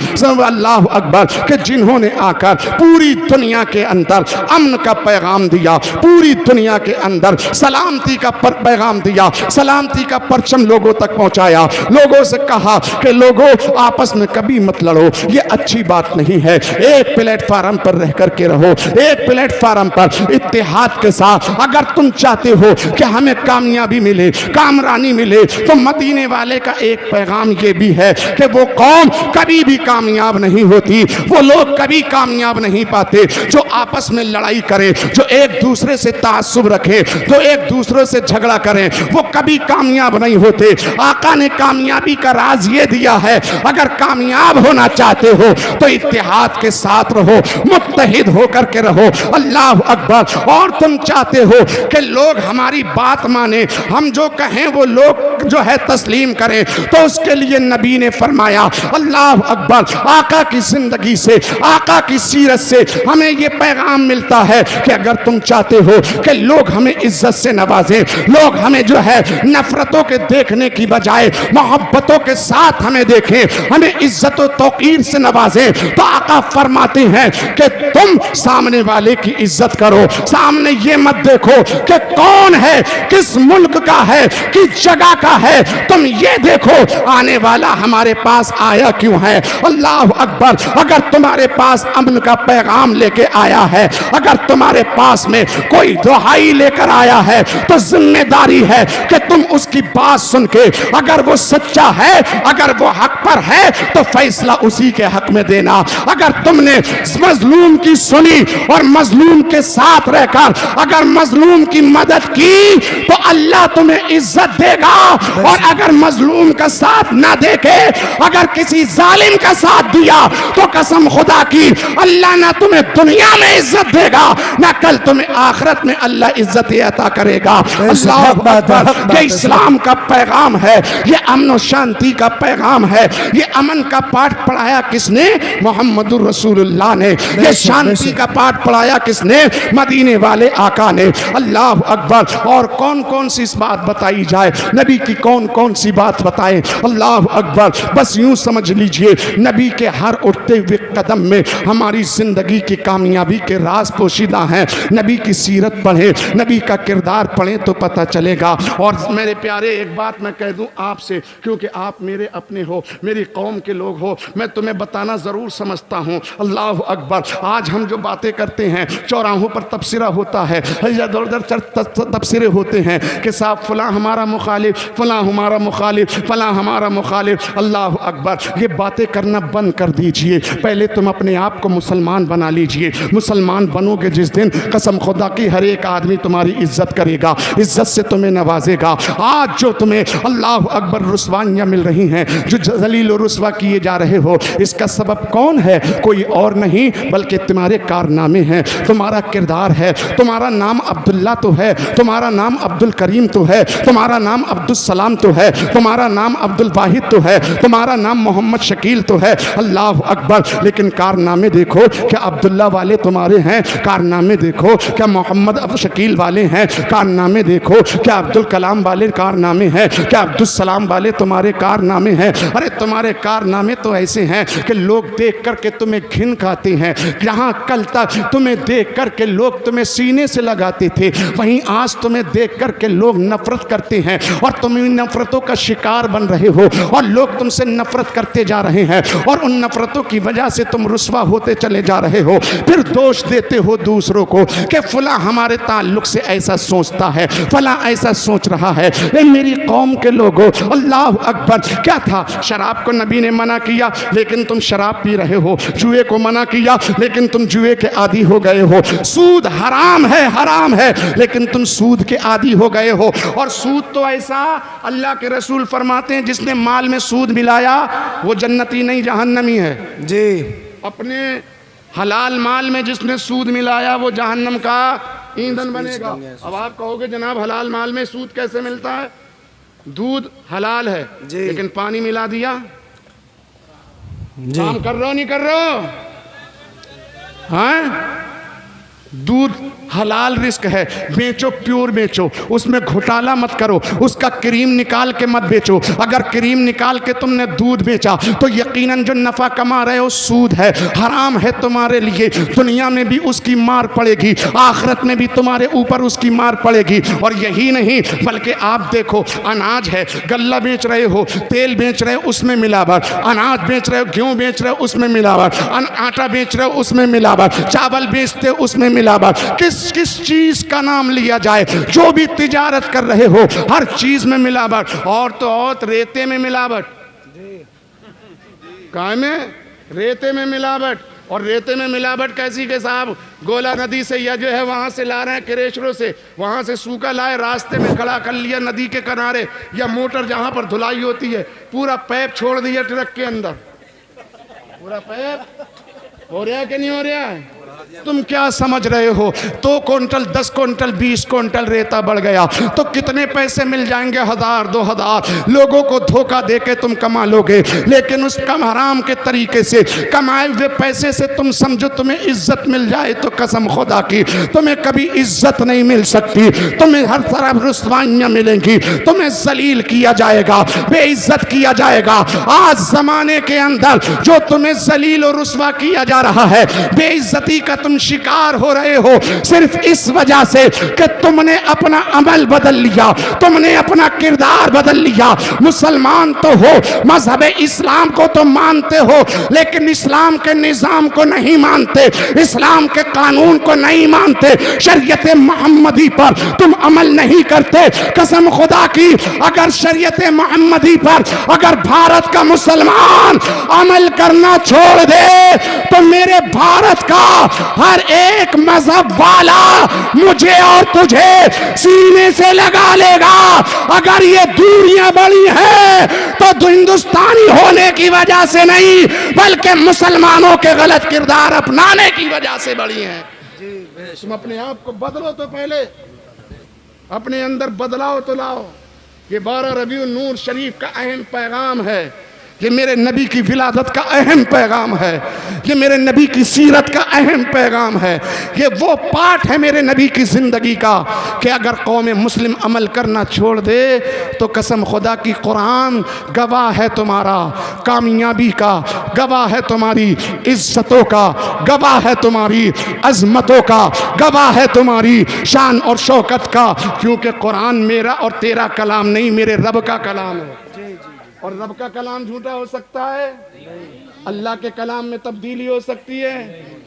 अल्लाह अकबर कि जिन्होंने आकर पूरी दुनिया के अंदर अमन का पैगाम दिया, पूरी दुनिया के अंदर सलामती का पैगाम दिया, सलामती का परचम लोगों तक पहुंचाया, लोगों से कहा कि लोगों आपस में कभी मत लड़ो, ये अच्छी बात नहीं है, एक प्लेटफार्म पर रह करके रहो, एक प्लेटफार्म पर इत्तेहाद के साथ। अगर तुम चाहते हो कि हमें कामयाबी मिले, कामरानी मिले, तो मदीने वाले का एक पैगाम ये भी है कि वो कौम कभी भी कामयाब नहीं होती, वो लोग कभी कामयाब नहीं पाते जो आपस में लड़ाई करें, जो एक दूसरे से तासुब रखें, जो एक दूसरे से झगड़ा करें, वो कभी कामयाब नहीं होते। आका ने कामयाबी का राज ये दिया है, अगर कामयाब होना चाहते हो तो इत्तेहाद के साथ रहो, मुत्तहिद होकर के रहो। अल्लाह अकबर। और तुम चाहते हो कि लोग हमारी बात माने, हम जो कहें वो लोग जो है तस्लीम करें, तो उसके लिए नबी ने फरमाया, अल्लाह अकबर, आका की जिंदगी से, आका की सीरत से हमें ये पैगाम मिलता है कि अगर तुम चाहते हो कि लोग हमें इज्जत से नवाजें, लोग हमें जो है नफरतों के देखने की बजाय मोहब्बतों के साथ हमें देखें, हमें इज्जत और तौकीर से नवाजें, तो आका फरमाते हैं कि तुम सामने वाले की इज्जत करो, सामने ये मत देखो कि कौन है, किस मुल्क का है, किस जगह का है, तुम ये देखो आने वाला हमारे पास आया क्यों है। अल्लाह अकबर। अगर तुम्हारे पास अमन का पैगाम लेके आया है, अगर तुम्हारे पास में कोई दुहाई लेकर आया है, तो जिम्मेदारी है कि तुम उसकी बात सुन के, अगर वो सच्चा है, अगर वो हक पर है, तो फैसला उसी के हक में देना। अगर तुमने मजलूम की सुनी और मजलूम के साथ रहकर अगर मजलूम की मदद की, तो अल्लाह तुम्हें इज्जत देगा। और अगर मजलूम का साथ ना देके अगर किसी जालिम का साथ दिया, तो कसम खुदा की अल्लाह ना तुम्हें दुनिया में इज्जत देगा, ना कल तुम्हें आखिरत में अल्लाह इज्जत अता करेगा। अल्लाह अकबर। ये इस्लाम का पैगाम है, ये अमन और शांति का पैगाम है। ये अमन का पाठ पढ़ाया किसने? मोहम्मदुर रसूलुल्लाह ने। ये शांति का पाठ पढ़ाया किसने? मदीने वाले आका ने। अल्लाह अकबर। और कौन कौन सी इस बात बताई जाए, नबी की कौन कौन सी बात बताएं। अल्लाह अकबर। बस यूं समझ लीजिए, नबी के हर उठते हुए कदम में हमारी जिंदगी की कामयाबी के राज पोशीदा हैं। नबी की सीरत पढ़ें, नबी का किरदार पढ़ें तो पता चलेगा। और मेरे प्यारे, एक बात मैं कह दूं आपसे, क्योंकि आप मेरे अपने हो, मेरी कौम के लोग हो, मैं तुम्हें बताना ज़रूर समझता हूँ। अल्लाह अकबर। आज हम जो बातें करते हैं, चौराहों पर तबसरा होता है, इधर उधर तबसरे होते हैं कि साहब फलां हमारा मुखालिफ, फला हमारा मुखालिफ, फला हमारा मुखालिफ। अल्लाह अकबर। ये बातें करना बंद कर दीजिए। पहले तुम अपने आप को मुसलमान बना लीजिए। मुसलमान बनोगे जिस दिन, कसम खुदा की हर एक आदमी तुम्हारी इज्जत करेगा, इज्जत से तुम्हें नवाजेगा। आज जो तुम्हें अल्लाह अकबर रुस्वाइयाँ मिल रही हैं, जो जलील और रुस्वा किए जा रहे हो, इसका सबब कौन है? कोई और नहीं बल्कि तुम्हारे कारनामे हैं, तुम्हारा किरदार है। तुम्हारा नाम अब्दुल्ला तो है, तुम्हारा नाम अब्दुल करीम तो है, तुम्हारा नाम अब्दुल सलाम तो है, तुम्हारा नाम अब्दुल वाहिद तो है, तुम्हारा नाम मोहम्मद शकील तो है। अल्लाह अकबर। लेकिन कारनामे देखो, क्या अब्दुल्ला वाले तुम्हारे हैं? कारनामे देखो, क्या मोहम्मद अब्दुल शकील वाले हैं? कारनामे देखो, क्या अब्दुल कलाम वाले कारनामे हैं? क्या अब्दुल सलाम वाले तुम्हारे कारनामे हैं? अरे तुम्हारे कारनामे तो ऐसे हैं कि लोग देख करके तुम्हें घिन खाते हैं। जहाँ कल तक तुम्हें देख करके लोग तुम्हें सीने से लगाते थे, वहीं आज तुम्हें देख करके लोग नफरत करते हैं और तुम इन नफरतों का शिकार बन रहे हो और लोग तुमसे नफरत करते जा रहे हैं और उन नफरतों की वजह से तुम रुस्वा होते चले जा रहे हो। फिर दोष देते हो दूसरों को कि फला हमारे ताल्लुक से ऐसा सोचता है, फला ऐसा सोच रहा है। ए मेरी कौम के लोगों, अल्लाह अकबर। क्या था? शराब को नबी ने मना किया लेकिन तुम शराब पी रहे हो। जुए को मना किया लेकिन तुम जुए के आदी हो गए हो। सूद हराम है लेकिन तुम सूद के आदी हो गए हो। और सूद तो ऐसा, अल्लाह के रसूल फरमाते हैं, जिसने माल में सूद मिलाया वो जन्नती नहीं जहन्नमी है जी। अपने हलाल माल में जिसने सूद मिलाया वो जहन्नम का ईंधन बनेगा। अब आप कहोगे जनाब हलाल माल में सूद कैसे मिलता है? दूध हलाल है लेकिन पानी मिला दिया। काम कर रहे हो नहीं कर रहे हो? हाँ, दूध हलाल रिस्क है, बेचो, प्योर बेचो, उसमें घोटाला मत करो, उसका क्रीम निकाल के मत बेचो। अगर क्रीम निकाल के तुमने दूध बेचा तो यकीनन जो नफ़ा कमा रहे हो सूद है, हराम है तुम्हारे लिए। दुनिया में भी उसकी मार पड़ेगी, आखिरत में भी तुम्हारे ऊपर उसकी मार पड़ेगी। और यही नहीं बल्कि आप देखो, अनाज है, गल्ला बेच रहे हो, तेल बेच रहे हो, उसमें मिलावट। अनाज बेच रहे हो, गेहूँ बेच रहे हो, उसमें मिलावट। आटा बेच रहे हो, उसमें मिलावट। चावल बेचते हो, उसमें मिलावट। किस चीज का नाम लिया जाए, जो भी तिजारत कर रहे हो हर चीज में मिलावट। और तो और रेते में मिलावट, काय में? रेते में मिलावट। और रेते में मिलावट कैसी के साहब? गोला नदी से या जो है वहां से ला रहे हैं, क्रेशरों से, वहां से सूखा लाए, रास्ते में खड़ा कर लिया नदी के किनारे, या मोटर जहां पर धुलाई होती है पूरा पैप छोड़ दिया ट्रक के अंदर। पूरा पैप हो रहा है कि नहीं हो रहा है? तुम क्या समझ रहे हो? 2 क्विंटल 10 क्विंटल 20 क्विंटल रेता बढ़ गया तो कितने पैसे मिल जाएंगे? 1000 2000 लोगों को धोखा देके तुम कमा लोगे। लेकिन उस कम हराम के तरीके से कमाए हुए पैसे से तुम समझो तुम्हें इज्जत मिल जाए तो कसम खुदा की तुम्हें कभी इज्जत नहीं मिल सकती। तुम्हें हर तरफ रुस्वाइयाँ मिलेंगी, तुम्हें जलील किया जाएगा, बेइज्जत किया जाएगा। आज जमाने के अंदर जो तुम्हें जलील और रुस्वा किया जा रहा है, बेइज्जती का तुम शिकार हो रहे हो, सिर्फ इस वजह से कि तुमने अपना अमल बदल लिया, तुमने अपना किरदार बदल लिया। मुसलमान तो हो, मजहब इस्लाम को तो मानते हो, लेकिन इस्लाम के निजाम को नहीं मानते, इस्लाम के कानून को नहीं मानते, शरीयत मोहम्मदी पर तुम अमल नहीं करते। कसम खुदा की, अगर शरीयत मोहम्मदी पर अगर भारत का मुसलमान अमल करना छोड़ दे तो मेरे भारत का हर एक मजहब वाला मुझे और तुझे सीने से लगा लेगा। अगर ये दूरियां बड़ी हैं तो हिंदुस्तानी होने की वजह से नहीं, बल्कि मुसलमानों के गलत किरदार अपनाने की वजह से बड़ी हैं। तुम अपने आप को बदलो तो पहले, अपने अंदर बदलाव तो लाओ। ये 12 रबीउल नूर शरीफ का अहम पैगाम है, ये मेरे नबी की विलादत का अहम पैगाम है, ये मेरे नबी की सीरत का अहम पैगाम है। ये वो पार्ट है मेरे नबी की ज़िंदगी का कि अगर कौम मुस्लिम अमल करना छोड़ दे तो कसम खुदा की कुरान गवाह है तुम्हारा कामयाबी का, गवाह है तुम्हारी इज्जतों का, गवाह है तुम्हारी अजमतों का, गवाह है तुम्हारी शान और शौकत का। क्योंकि कुरान मेरा और तेरा कलाम नहीं, मेरे रब का कलाम है। और रब का कलाम झूठा हो सकता है? अल्लाह के कलाम में तब्दीली हो सकती है?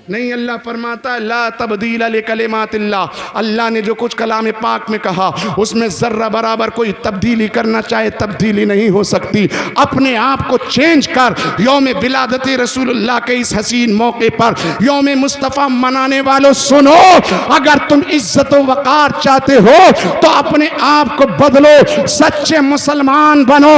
नहीं, अल्लाह फरमाता है ला तब्दील लिकलिमातिल्लाह। अल्लाह ने जो कुछ कलाम पाक में कहा उसमें ज़र्रा बराबर कोई तब्दीली करना चाहे तब्दीली नहीं हो सकती। अपने आप को चेंज कर। यौम विलादत रसूलुल्लाह के इस हसीन मौके पर यौम मुस्तफ़ा मनाने वालों सुनो, अगर तुम इज्जत व वक़ार चाहते हो तो अपने आप को बदलो, सच्चे मुसलमान बनो।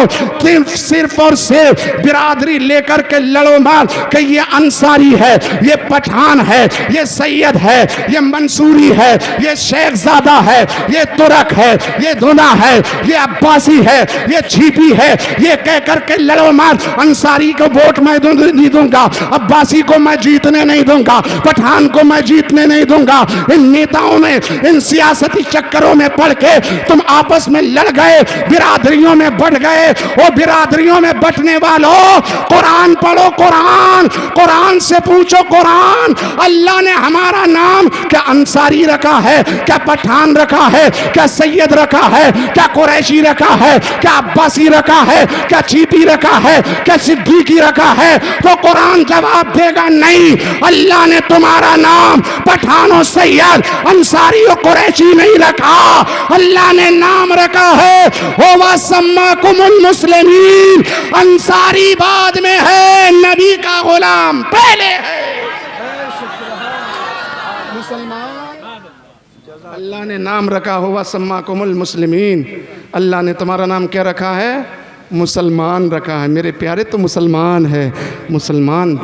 सिर्फ और सिर्फ बिरादरी लेकर के लड़ो मत कि ये अंसारी है, ये पठान है, ये सैयद है, ये मंसूरी है, ये शेखजादा है, ये तुरक है, ये धुना है, ये अब्बासी है, ये छीपी है, ये कह करके लड़ो मत। अंसारी को वोट मैं नहीं दूंगा, अब्बासी को मैं जीतने नहीं दूंगा, पठान को मैं जीतने नहीं दूंगा। इन नेताओं में, इन सियासती चक्करों में पड़ के तुम आपस में लड़ गए, बिरादरियों में बढ़ गए। और बिरादरियों में बंटने वालों, कुरान पढ़ो, कुरान, कुरान से पूछो। कुरान, अल्लाह ने हमारा नाम क्या अंसारी रखा है, क्या पठान रखा है, क्या सैयद रखा है, क्या कुरैशी रखा है, क्या अब्बासी रखा है, क्या चीपी रखा है, क्या सिद्दीकी रखा है? तो कुरान जवाब देगा नहीं। अल्लाह ने तुम्हारा नाम पठानों, सैयद, अंसारी और कुरैशी नहीं रखा। अल्लाह ने नाम रखा है हुवा सम्माकुमुल मुस्लिमीन। अंसारी बाद में है, नबी का गुलाम पहले है। मुसलमान, अल्लाह ने नाम रखा हुआ सम्माकुमुल मुस्लिमीन। अल्लाह ने तुम्हारा नाम क्या रखा है? मुसलमान रखा है। मेरे प्यारे तो मुसलमान है, मुसलमान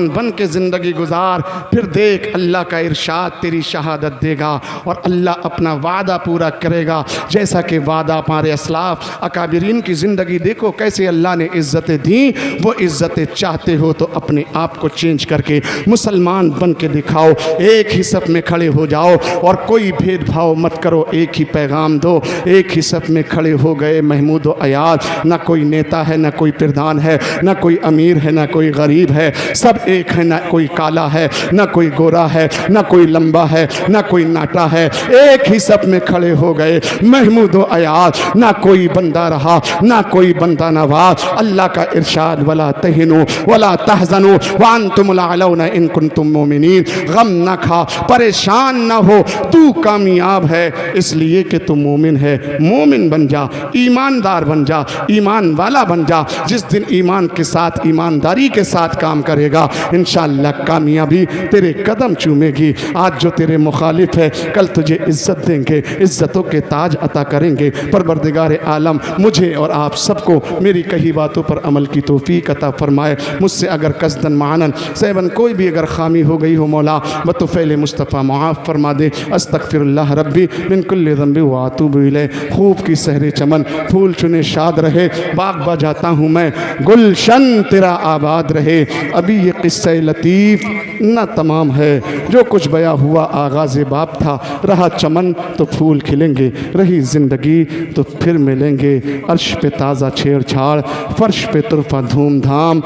बन के ज़िंदगी गुजार। फिर देख अल्लाह का इरशाद तेरी शहादत देगा और अल्लाह अपना वादा पूरा करेगा, जैसा कि वादा हमारे असलाफ अकाबिरीन की ज़िंदगी देखो कैसे अल्लाह ने इज़्ज़तें दी। वो इज़्ज़तें चाहते हो तो अपने आप को चेंज करके मुसलमान बन के दिखाओ। एक ही सफ़ में खड़े हो जाओ और कोई भेदभाव मत करो, एक ही पैगाम दो। एक ही सफ़ में खड़े हो गए महमूद व ना कोई नेता है, ना कोई प्रधान है, ना कोई अमीर है, ना कोई गरीब है, सब एक है। ना कोई काला है, ना कोई गोरा है, ना कोई लंबा है, ना कोई नाटा है। एक ही सब में खड़े हो गए महमूद व अयाज। ना कोई बंदा रहा, ना कोई बंदा नवाज। अल्लाह का इरशाद वला तहिनु वला तहजनु व अंतुमुल अलौना इन कुंतुम मोमिनीन। गम न खा, परेशान न हो, तू कामयाब है इसलिए कि तू मोमिन है। मोमिन बन जा, ईमानदार बन जा, ईमान वाला बन जा। जिस दिन ईमान के साथ, ईमानदारी के साथ काम करेगा इंशाअल्लाह कामयाबी तेरे कदम चूमेगी। आज जो तेरे मुखालिफ है कल तुझे इज्जत देंगे, इज्जतों के ताज अता करेंगे। परवरदिगार आलम मुझे और आप सबको मेरी कही बातों पर अमल की तौफीक अता फरमाए। मुझसे अगर कसदन मानन सैबन कोई भी अगर खामी हो गई हो मौला बतौफ़ील मुस्तफ़ा मुआफ़ फरमा दे। अस्तग़फिरुल्लाह रब्बी मिन कुल्लि ज़ंबि व अतूबु इलैह। खूब की सहरे चमन, फूल चुने शाद रहे, बाग बजाता हूँ मैं, गुलशन तेरा आबाद रहे। अभी ये किस्सा लतीफ़ न तमाम है, जो कुछ बया हुआ आगाज़ बाब था। रहा चमन तो फूल खिलेंगे, रही ज़िंदगी तो फिर मिलेंगे। अर्श पे ताज़ा छेड़छाड़, फर्श पे तुरफा धूमधाम।